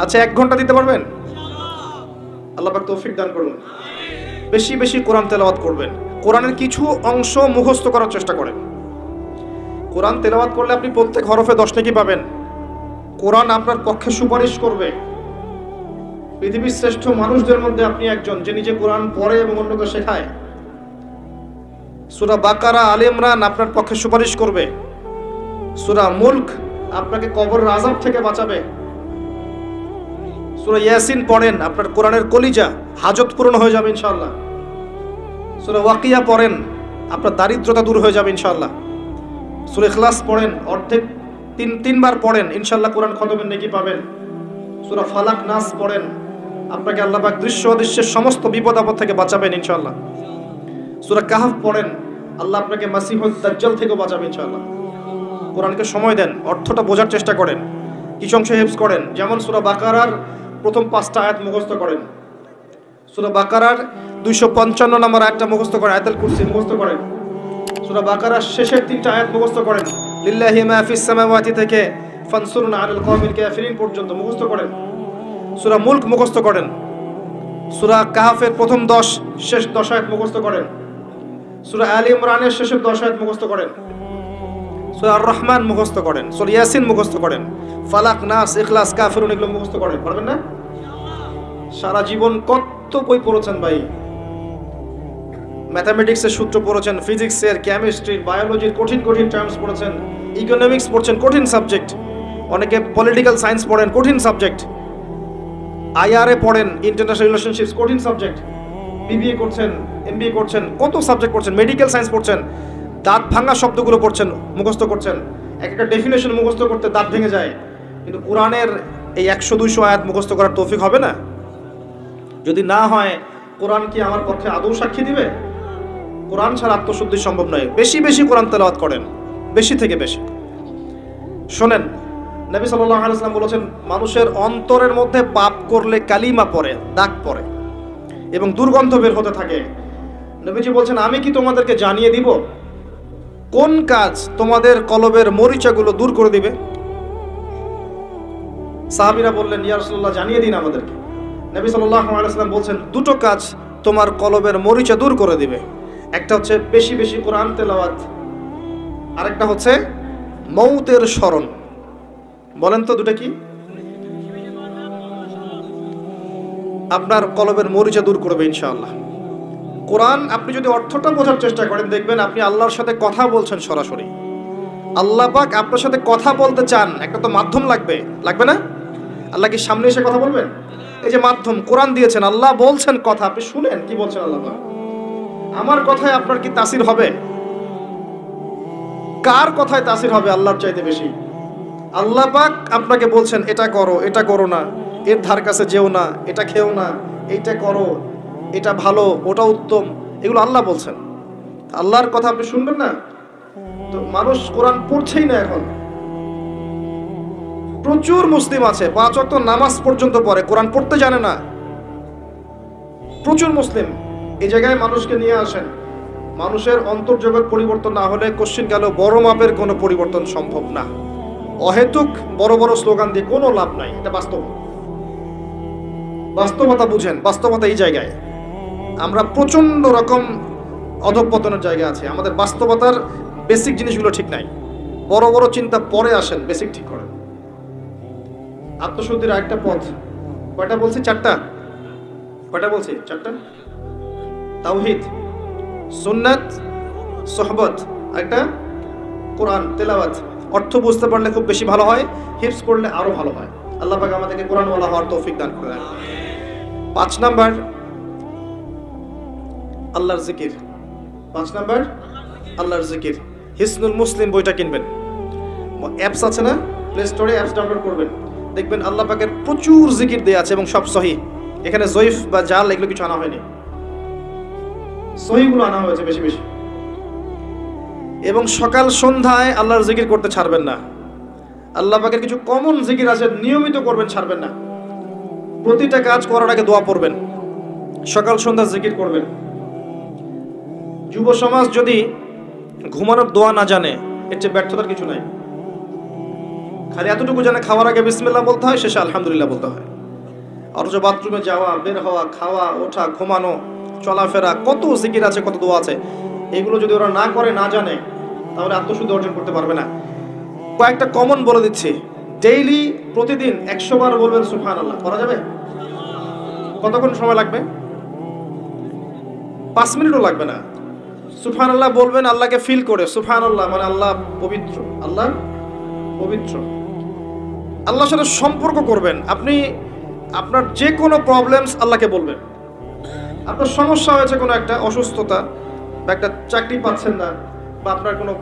আচ্ছা, 1 ঘন্টা দিতে পারবেন? আল্লাহ পাক তৌফিক দান করুন। বেশি বেশি কোরআন তেলাওয়াত করবেন। কোরআনের কিছু অংশ মুখস্থ করার চেষ্টা করেন। কোরআন তেলাওয়াত করলে আপনি প্রত্যেক হরফে 10 নেকি পাবেন। কোরআন আপনার পক্ষে সুপারিশ করবে। পৃথিবীর শ্রেষ্ঠ মানুষদের মধ্যে আপনি একজন, যে নিজে কোরআন পড়ে এবং অন্যকে শেখায়। সূরা বাকারা, আলে ইমরান আপনার পক্ষে সুপারিশ করবে। সূরা মুলক আপনাকে কবরের আযাব থেকে বাঁচাবে। সূরা ইয়াসিন পড়েন, আপনার কোরআনের কলিজা, হাজত পূরণ হয়ে যাবে ইনশাআল্লাহ। সূরা ওয়াকিয়া পড়েন, আপনার দারিদ্রতা দূর হয়ে যাবে ইনশাআল্লাহ। সূরা ইখলাস পড়েন, অর্ধেক তিনবার পড়েন, ইনশাআল্লাহ কোরআন খতমের নেকি পাবেন। সূরা ফালাক, নাস পড়েন, আপনাকে আল্লাহ পাক দৃশ্য অদৃশ্যের সমস্ত বিপদ আপদ থেকে বাঁচাবেন ইনশাআল্লাহ। সূরা কাহফ পড়েন, আল্লাহ আপনাকে মাসিহুদ দাজ্জাল থেকে বাঁচাবেন ইনশাআল্লাহ। কোরআনকে সময় দেন, অর্থটা বোঝার চেষ্টা করেন, কিছু অংশ হিফজ করেন। যেমন সূরা বাকারার প্রথম 5টা আয়াত মুখস্থ করেন, সূরা বাকারার 255 নম্বর আয়াতটা মুখস্থ করেন, আয়াতুল কুরসি মুখস্থ করেন। সূরা বাকারার শেষের 3টা আয়াত মুখস্থ করেন, লিল্লাহি মা ফিস সামাওয়াতি থেকে ফানসুরনা আলাল কওমিল কাফিরিন পর্যন্ত মুখস্থ করেন। সূরা মুলক মুখস্থ করেন। সূরা কাহফের প্রথম 10 শেষ 10 আয়াত মুখস্থ করেন। সূরা আলে ইমরানের শেষের 10 আয়াত মুখস্থ করেন। সূরা আর রহমান মুখস্থ করেন। সূরা ইয়াসিন মুখস্থ করেন। ফালাক, নাস, ইখলাস, কাফিরুন এগুলো মুখস্থ করেন। পারবেন না? সারা জীবন কত বই পড়েছেন ভাই। ম্যাথমেটিক্সের সূত্র পড়েছেন, ফিজিক্সের, কেমিস্ট্রির, বায়োলজির কঠিন কঠিন টার্মস পড়েছেন, ইকোনমিক্স পড়ছেন, কঠিন সাবজেক্ট। অনেকে পলিটিক্যাল সায়েন্স পড়েন, কঠিন সাবজেক্ট। আইআরএ পড়েন, ইন্টারন্যাশনাল রিলেশনশিপস, কঠিন সাবজেক্ট। বিবিএ করছেন, এমবিএ করছেন, কত সাবজেক্ট পড়ছেন, মেডিকেল সায়েন্স পড়ছেন, দাঁত ভাঙা শব্দগুলো পড়ছেন, মুখস্থ করছেন। একটা ডেফিনেশন মুখস্থ করতে দাঁত ভেঙে যায়। কিন্তু কোরআনের এই 100-200 আয়াত মুখস্থ করার তৌফিক হবে না? যদি না হয়, কোরআন কি আমার পক্ষে আদৌ সাক্ষী দিবে? কোরআন ছাড়া আত্মশুদ্ধি সম্ভব নয়। বেশি বেশি কোরআন তেলাওয়াত করেন, বেশি থেকে বেশি। শোনেন, নবী সাল্লাল্লাহু আলাইহি ওয়াসাল্লাম বলেছেন, মানুষের অন্তরের মধ্যে পাপ করলে কালিমা পড়ে, দাগ পড়ে এবং দুর্গন্ধ বের হতে থাকে। নবীজি বলছেন, আমি কি তোমাদেরকে জানিয়ে দিব কোন কাজ তোমাদের কলবের মরিচাগুলো দূর করে দিবে? সাহাবীরা বললেন, ইয়া রাসূলুল্লাহ, জানিয়ে দিন আমাদেরকে। নবী সাল্লাল্লাহু আলাইহি ওয়াসাল্লাম বলছেন, দুটো কাজ তোমার কলবের মরিচা দূর করে দিবে। একটা হচ্ছে বেশি বেশি কোরআন তেলাওয়াত, আরেকটা হচ্ছে মৌতের স্মরণ। বলেন তো দুটো কি? আপনার কলবের মরিচা দূর করবে ইনশাআল্লাহ। কোরআন আপনি যদি অর্থটা বোঝার চেষ্টা করেন, দেখবেন আপনি আল্লাহর সাথে কথা বলছেন সরাসরি। আল্লাহ পাক আপনার সাথে কথা বলতে চান, একটা তো মাধ্যম লাগবে, লাগবে না? আল্লাহ কি সামনে এসে কথা বলবেন? এই যে মাধ্যম কোরআন দিয়েছেন, আল্লাহ বলছেন কথা, আপনি শুনেন কি বলছেন আল্লাহ পাক। আমার কথায় আপনার কি তাসির হবে? কার কথায় তাসির হবে আল্লাহর চাইতে বেশি? আল্লাহ পাক আপনাকে বলছেন, এটা করো, এটা করো না, এর ধার কাছে যেও না, এটা খেও না, এইটা করো, এটা ভালো, ওটা উত্তম, এগুলো আল্লাহ বলছেন। আল্লাহর কথা আপনি শুনবেন না? তো মানুষ কোরআন পড়ছেই না এখন। প্রচুর মুসলিম আছে 5 ওয়াক্ত নামাজ পর্যন্ত পড়ে, কোরআন পড়তে জানে না। প্রচুর মুসলিম। এই জায়গায় মানুষকে নিয়ে আসেন। মানুষের অন্তর্জগৎ পরিবর্তন না হলে কোশ্চিন গেল বড় মাপের কোনো পরিবর্তন সম্ভব না। অহেতুক বড় বড় স্লোগান দিয়ে কোনো লাভ নাই। এটা বাস্তব, বাস্তবতা বুঝেন। বাস্তবতা এই জায়গায় আমরা প্রচন্ড রকম অধঃপতনের জায়গা আছে। আমাদের বাস্তবতার বেসিক জিনিসগুলো ঠিক নাই। বড় বড় চিন্তা পরে আসেন, বেসিক ঠিক করেন। আত্মশুদ্ধির আরেকটা পথ, কয়টা বলছি? 4টা। কয়টা বলছি? 4টা। তাওহীদ, সুন্নাত, সোহবত, আরেকটা কোরআন তেলাওয়াত। অর্থ বুঝতে পারলে খুব বেশি ভালো হয়, হিফজ করলে আরো ভালো হয়। আল্লাহ পাক আমাদেরকে কোরআন ওয়ালা হওয়ার তৌফিক দান করেন। 5 নাম্বার আল্লাহর জিকির। 5 নাম্বার আল্লাহর জিকির। হিসনুল মুসলিম বইটা কিনবেন। অ্যাপস আছে না, প্লে স্টোরে অ্যাপস ডাউনলোড করবেন। দেখবেন আল্লাহ পাকের প্রচুর জিকির দেয়া আছে এবং সব সহিহ। এখানে জয়ীফ বা জাল এগুলো কিছু আনা হয়নি, সহিহগুলো আনা হয়েছে বেশি বেশি। এবং সকাল সন্ধ্যায় আল্লাহর জিকির করতে ছাড়বেন না। আল্লাহ পাকের কিছু কমন জিকির আছে, নিয়মিত করবেন, ছাড়বেন না। প্রতিটা কাজ করার আগে দোয়া পড়বেন, সকাল সন্ধ্যা জিকির করবেন। যুব সমাজ যদি ঘুমানোর দোয়া না জানে, এর চেয়ে ব্যর্থতার কিছু নাই। খালি এতটুকু জানে খাওয়ার আগে বিসমিল্লাহ বলতে হয়, শেষে আলহামদুলিল্লাহ বলতে হয়। অথচ বাথরুমে যাওয়া, বের হওয়া, খাওয়া, ওঠা, ঘুমানো, চলাফেরা, কত জিকির আছে, কত দোয়া আছে, এগুলো যদি ওরা না করে, না জানে, তাহলে আত্মশুদ্ধি অর্জন করতে পারবে না। কয়েকটা কমন বলে দিচ্ছি। ডেইলি প্রতিদিন 100 বার বলবেন সুবহানাল্লাহ। করা যাবে? কতক্ষণ সময় লাগবে? 5 মিনিটও লাগবে না। সুবহানাল্লাহ বলবেন আল্লাহকে ফিল করে। সুবহানাল্লাহ মানে আল্লাহ পবিত্র, আল্লাহ পবিত্র। আল্লাহর সাথে সম্পর্ক করবেন। আপনি আপনার যে কোনো প্রবলেমস আল্লাহকে বলবেন। আপনার সমস্যা হয়েছে, কোনো একটা অসুস্থতা, বা একটা চাকরি পাচ্ছেন না, বা আপনার কোনো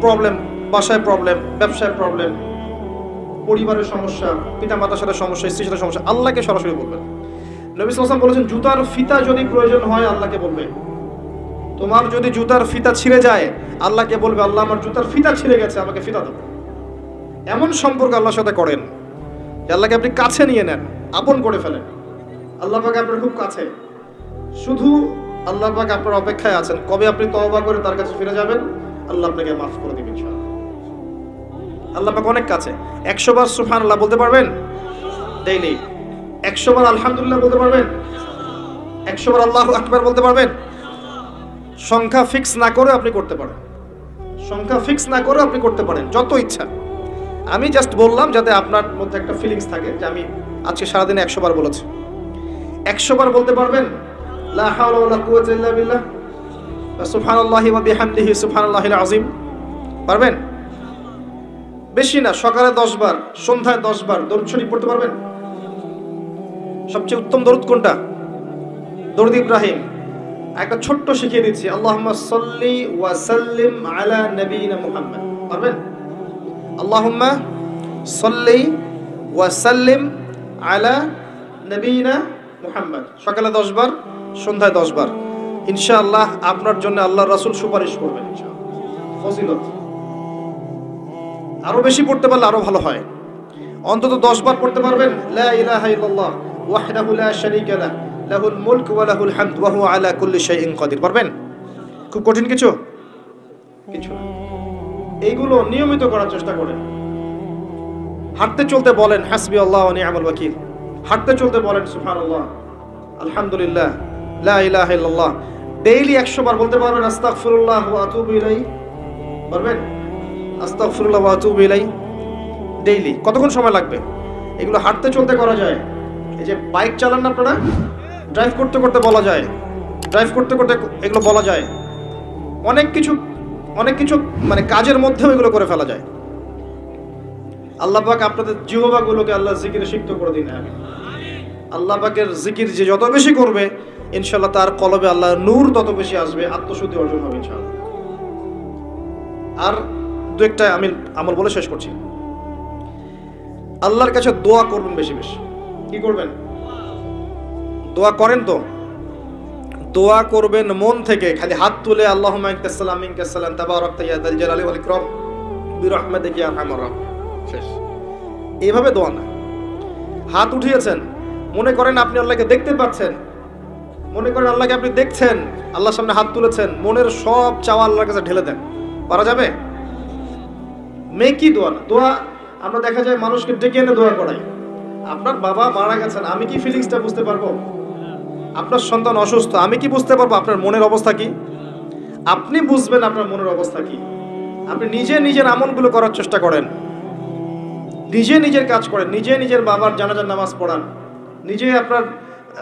প্রবলেম, বাসায় প্রবলেম, ব্যবসায় প্রবলেম, পরিবারের সমস্যা, পিতা মাতার সাথে সমস্যা, স্ত্রীর সাথে সমস্যা, আল্লাহকে সরাসরি বলবেন। নবী সাল্লাল্লাহু আলাইহি ওয়াসাল্লাম বলেছেন, জুতার ফিতা যদি প্রয়োজন হয় আল্লাহকে বলবে। তোমার যদি জুতার ফিতা ছিঁড়ে যায়, আল্লাহকে বলবে, আল্লাহ আমার জুতার ফিতা ছিঁড়ে গেছে, আমাকে ফিতা দাও। এমন সম্পর্ক আল্লাহর সাথে করেন যে আল্লাহকে আপনি কাছে নিয়ে নেন, আপন করে ফেলেন। আল্লাহ পাক আপনার খুব কাছে। শুধু আল্লাহ পাক আপনার অপেক্ষায় আছেন, কবে আপনি তওবা করে তার কাছে ফিরে যাবেন, আল্লাহ আপনাকে মাফ করে দিবেন ইনশাআল্লাহ। আল্লাহ পাক অনেক কাছে। 100 বার সুবহানাল্লাহ বলতে পারবেন ডেইলি? 100 বার আলহামদুলিল্লাহ বলতে পারবেন? 100 বার আল্লাহু আকবার বলতে পারবেন? সংখ্যা ফিক্স না করে আপনি করতে পারেন, সংখ্যা ফিক্স না করে আপনি করতে পারেন, যত ইচ্ছা। আমি জাস্ট বললাম যাতে আপনার মধ্যে একটা ফিলিংস থাকে যে আমি আজকে সারাদিনে 100 বার বলেছি। 100 বার বলতে পারবেন লা হাওলা ওয়ালা কুওয়াতা ইল্লা বিল্লাহ, সুবহানাল্লাহি ওয়া বিহামদিহি সুবহানাল্লাহিল আযীম? পারবেন? বেশি না, সকালে 10 বার, সন্ধ্যায় 10 বার দরুদ শরীফ পড়তে পারবেন? সবচেয়ে উত্তম দরুদ কোনটা? দরুদ ইব্রাহিম। একটা ছোট্ট শিখিয়ে দিচ্ছি, আল্লাহুম্মা সাল্লি ওয়া সাল্লিম আলা নবিয়িনা মুহাম্মদ। পারবেন? আল্লাহুম্মা সাল্লি ওয়া সাল্লিম আলা নবিয়িনা মুহাম্মদ। সকালে 10 বার, সন্ধ্যায় 10 বার। ইনশাআল্লাহ আপনার জন্য আল্লাহর রাসূল সুপারিশ করবেন ইনশাআল্লাহ। ফজিলত। আরো বেশি পড়তে পারলে আরো ভালো হয়। অন্তত 10 বার পড়তে পারবেন লা ইলাহা ইল্লাল্লাহ ওয়াহদাহু লা শারীকা লাহু লাহুল মুলকু ওয়া লাহুল হামদ ওয়া হুয়া আলা কুল্লি শাইইন কাদির। পারবেন? খুব কঠিন কিছু কিছু না। এইগুলো নিয়মিত করার চেষ্টা করেন। হাঁটতে চলতে বলেন হাসবিয়াল্লাহু ওয়া নি'মাল ওয়াকিল। হাঁটতে চলতে বলেন সুবহানাল্লাহ, আলহামদুলিল্লাহ, লা ইলাহা ইল্লাল্লাহ। ডেইলি 100 বার বলতে পারবেন আস্তাগফিরুল্লাহ ওয়া আতুবু ইলাইহি। পারবেন? আস্তাগফিরুল্লাহ ওয়া আতুবু ইলাইহি ডেইলি। কতক্ষণ সময় লাগবে? এগুলো হাঁটতে চলতে করা যায়। এই যে বাইক চালান না আপনারা, ড্রাইভ করতে করতে বলা যায়, ড্রাইভ করতে করতে এগুলো বলা যায়। অনেক কিছু মানে কাজের মধ্যেও এগুলো করে ফেলা যায়। আল্লাহ পাক আপনাদের জিহ্বাগুলোকে আল্লাহ জিকিরে সিক্ত করে দিন। আমিন। আল্লাহ পাকের জিকির যে যত বেশি করবে, ইনশাআল্লাহ তার কলবে আল্লাহ নূর তত বেশি আসবে, আত্মশুদ্ধি অর্জন হবে ইনশাআল্লাহ। আর দু একটা আমি আমল বলে শেষ করছি। আল্লাহর কাছে দোয়া করবেন বেশি বেশি। কি করবেন? দোয়া করেন তো? দোয়া করবেন মন থেকে, খালি হাত তুলে আল্লাহুম্মা ইনকাস সালাম মিনকাস সালাম তাবারাকতা ইয়া যাল জালালি ওয়াল ইকরাম বিরহমাতিকা ইয়া আরহামার রাহিম। শেষ। এইভাবে দোয়া না। হাত উঠিয়েছেন, মনে করেন আপনি আল্লাহকে দেখতে পাচ্ছেন, মনে করেন আল্লাহকে আপনি দেখছেন, আল্লাহর সামনে হাত তুলেছেন, মনের সব চাওয়া আল্লাহর কাছে ঢেলে দেন। পারা যাবে? মেকি দোয়া না। দোয়া আমরা দেখা যায় মানুষকে ডেকে এনে দোয়া করাই। আপনার বাবা মারা গেছেন, আমি কি ফিলিংসটা বুঝতে পারবো? আপনার সন্তান অসুস্থ, আমি কি বুঝতে পারবো আপনার মনের অবস্থা কি? আপনি বুঝবেন আপনার মনের অবস্থা কি। আপনি নিজে নিজের আমলগুলো করার চেষ্টা করেন, নিজে নিজের কাজ করেন, নিজে নিজের বাবার জানাজার নামাজ পড়ান, নিজে আপনার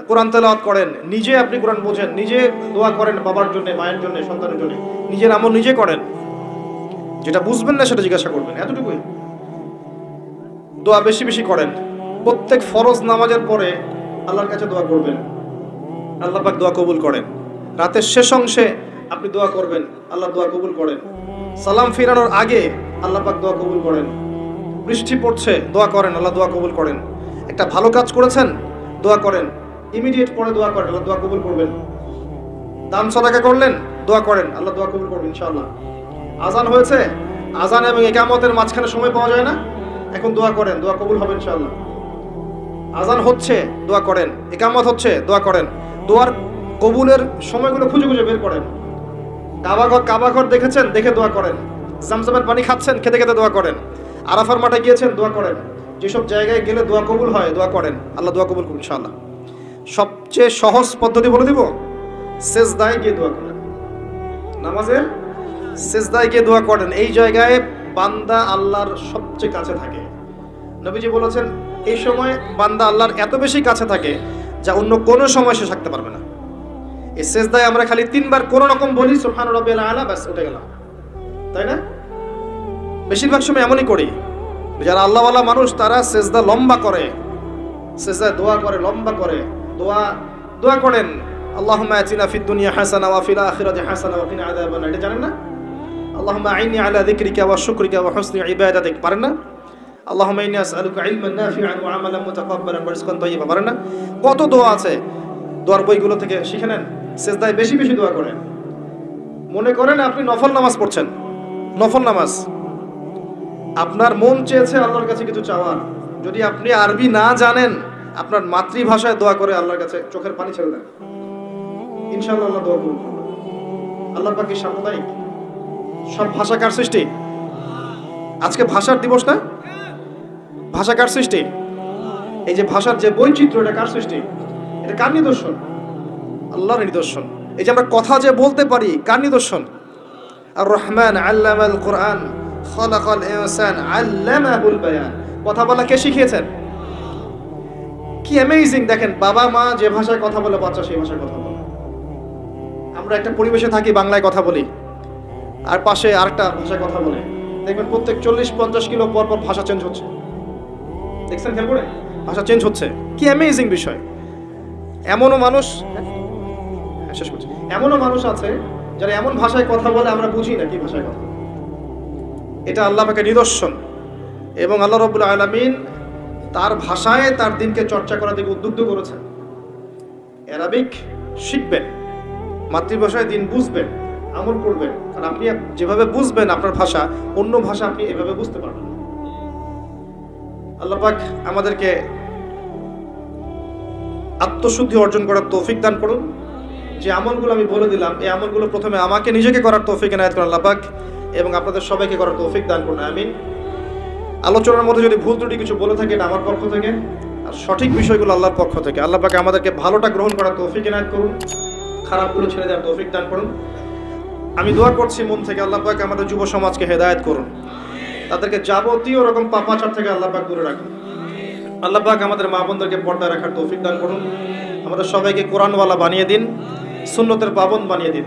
কোরআন তেলাওয়াত করেন, নিজে আপনি কোরআন বোঝেন, নিজে দোয়া করেন বাবার জন্য, মায়ের জন্য, সন্তানের জন্য। নিজের আমল নিজে করেন, যেটা বুঝবেন না সেটা জিজ্ঞাসা করবেন, এতটুকুই। দোয়া বেশি বেশি করেন। প্রত্যেক ফরজ নামাজের পরে আল্লাহর কাছে দোয়া করবেন, আল্লাহ পাক দোয়া কবুল করেন। রাতের শেষ অংশে আপনি দোয়া করবেন, আল্লাহ দোয়া কবুল করেন। সালাম ফিরানোর আগে আল্লাহ পাক দোয়া কবুল করেন। বৃষ্টি পড়ছে, দোয়া করেন, আল্লাহ দোয়া কবুল করেন। একটা ভালো কাজ করেছেন, দোয়া করেন। ইমিডিয়েট পরে দোয়া করেন, আল্লাহ দোয়া কবুল করবেন। দান সাদাকা করলেন, দোয়া করেন, আল্লাহ দোয়া কবুল করবেন ইনশাআল্লাহ। আজান হয়েছে, আজান এবং ইকামতের মাঝখানে সময় পাওয়া যায় না? এখন দোয়া করেন, দোয়া কবুল হবে ইনশাআল্লাহ। আজান হচ্ছে, দোয়া করেন। ইকামত হচ্ছে, দোয়া করেন। দোয়ার কবুলের সময়গুলো খুঁজে খুঁজে বের করেন। কাবাঘর দেখেছেন, দেখে দোয়া করেন। জামজামের পানি খাচ্ছেন, খেতে খেতে দোয়া করেন। আরাফার মাঠে গিয়েছেন, দোয়া করেন। যেসব জায়গায় গেলে দোয়া কবুল হয়, দোয়া করেন। আল্লাহ দোয়া কবুল করুন ইনশাআল্লাহ। সবচেয়ে সহজ পদ্ধতি বলে দিব, সেজদায় গিয়ে দোয়া করেন। নামাজের সেজদায় গিয়ে দোয়া করেন। এই জায়গায় বান্দা আল্লাহর সবচেয়ে কাছে থাকে। নবীজি বলেছেন, এই সময় বান্দা আল্লাহর এত বেশি কাছে থাকে যা অন্য কোনো সময় সে থাকতে পারবে না। এই সেজদায় আমরা খালি 3 বার কোন রকম বলি সুবহান রাব্বিয়াল আলা, বাস উঠে গেলাম, তাই না? বেশিরভাগ সময় এমনই করি। যারা আল্লাহওয়ালা মানুষ তারা সেজদা লম্বা করে, সেজদায় দোয়া করে, লম্বা করে দোয়া করেন। আল্লাহুম্মা আতিনা ফিদ দুনিয়া হাসানা ওয়া ফিল আখিরাতি হাসানা ওয়া কিনা আযাবান নার। এটা জানেন না? আল্লাহুম্মা আইনি আলা যিকরিকা ওয়া শুকরিকা ওয়া হুসনি ইবাদাতিক, পারেন না? আল্লাহুম্মা ইন্নী আসআলুকা ইলমান নাফিআন ওয়া আমালান মুতাকাব্বালান ওয়া রিজকান তাইয়্যিবা, পারেন না? কত দোয়া আছে, দোয়ার বইগুলো থেকে শিখে নেন। সেজদায় বেশি বেশি দোয়া করেন। মনে করেন আপনি নফল নামাজ পড়ছেন, নফল নামাজ, আপনার মন চেয়েছে আল্লাহর কাছে কিছু চাওয়ার। যদি আপনি আরবি না জানেন, আপনার মাতৃভাষায় দোয়া করে আল্লাহর কাছে চোখের পানি ছেড়ে দেন, ইনশাআল্লাহ আল্লাহ দোয়া কবুল করবেন। আল্লাহ পাক কি সাম্প্রদায়িক? সব ভাষা কার সৃষ্টি? আজকে ভাষার দিবস না? ভাষা কার সৃষ্টি? এই যে ভাষার যে বৈচিত্র্য, এটা কার সৃষ্টি? এটা কার নিদর্শন? আল্লাহর নিদর্শন। এই যে আমরা কথা যে বলতে পারি, কার নিদর্শন? আর রহমান আল্লামাল কোরআন খালাকাল ইনসান আল্লামাহুল বায়ান। কথা বলা কে শিখিয়েছেন? কি অ্যামেজিং! দেখেন, বাবা মা যে ভাষায় কথা বলে, বাচ্চা সেই ভাষায় কথা বলে। আমরা একটা পরিবেশে থাকি, বাংলায় কথা বলি, আর পাশে আরেকটা ভাষায় কথা বলে। দেখবেন প্রত্যেক 40-50 কিলো পর পর ভাষা চেঞ্জ হচ্ছে। দেখছেন খেয়াল করে? ভাষা চেঞ্জ হচ্ছে। কি অ্যামেজিং বিষয়! এমনও মানুষ, শেষ করছি, এমনও মানুষ আছে যারা এমন ভাষায় কথা বলে আমরা বুঝি না কি ভাষায় কথা। এটা আল্লাহ পাকের নিদর্শন। এবং আল্লাহ রাব্বুল আলামিন তার ভাষায় তার দিনকে চর্চা করার দিকে উদ্বুদ্ধ করেছেন। আরবিক শিখবেন, মাতৃভাষায় দিন বুঝবেন, আমল করবেন। আর আপনি যেভাবে বুঝবেন আপনার ভাষা, অন্য ভাষা আপনি এভাবে বুঝতে পারবেন না। আল্লাহ পাক আমাদেরকে আত্মশুদ্ধি অর্জন করার তৌফিক দান করুন। যে আমলগুলো আমি বলে দিলাম, এই আমলগুলো প্রথমে আমাকে নিজেকে করার তৌফিক এনায়েত করুন আল্লাহ পাক, এবং আপনাদের সবাইকে করার তৌফিক দান করুন, আমিন। আলোচনার মধ্যে যদি ভুল ত্রুটি কিছু বলে থাকে, এটা আমার পক্ষ থেকে, আর সঠিক বিষয়গুলো আল্লাহর পক্ষ থেকে। আল্লাহ পাক আমাদেরকে ভালোটা গ্রহণ করার তৌফিক এনায়েত করুন, খারাপগুলো ছেড়ে দেওয়ার তৌফিক দান করুন। আমি দোয়া করছি মন থেকে, আল্লাহ পাক আমাদের যুব সমাজকে হেদায়েত করুন, তাদেরকে যাবতীয় রকম পাপাচার থেকে আল্লাহ পাক দূরে রাখুন। আল্লাহ পাক আমাদের মা বোনদেরকে পর্দায় রাখার তৌফিক দান করুন। আমাদের সবাইকে কোরআনওয়ালা বানিয়ে দিন, সুন্নতের পাবন্দ বানিয়ে দিন।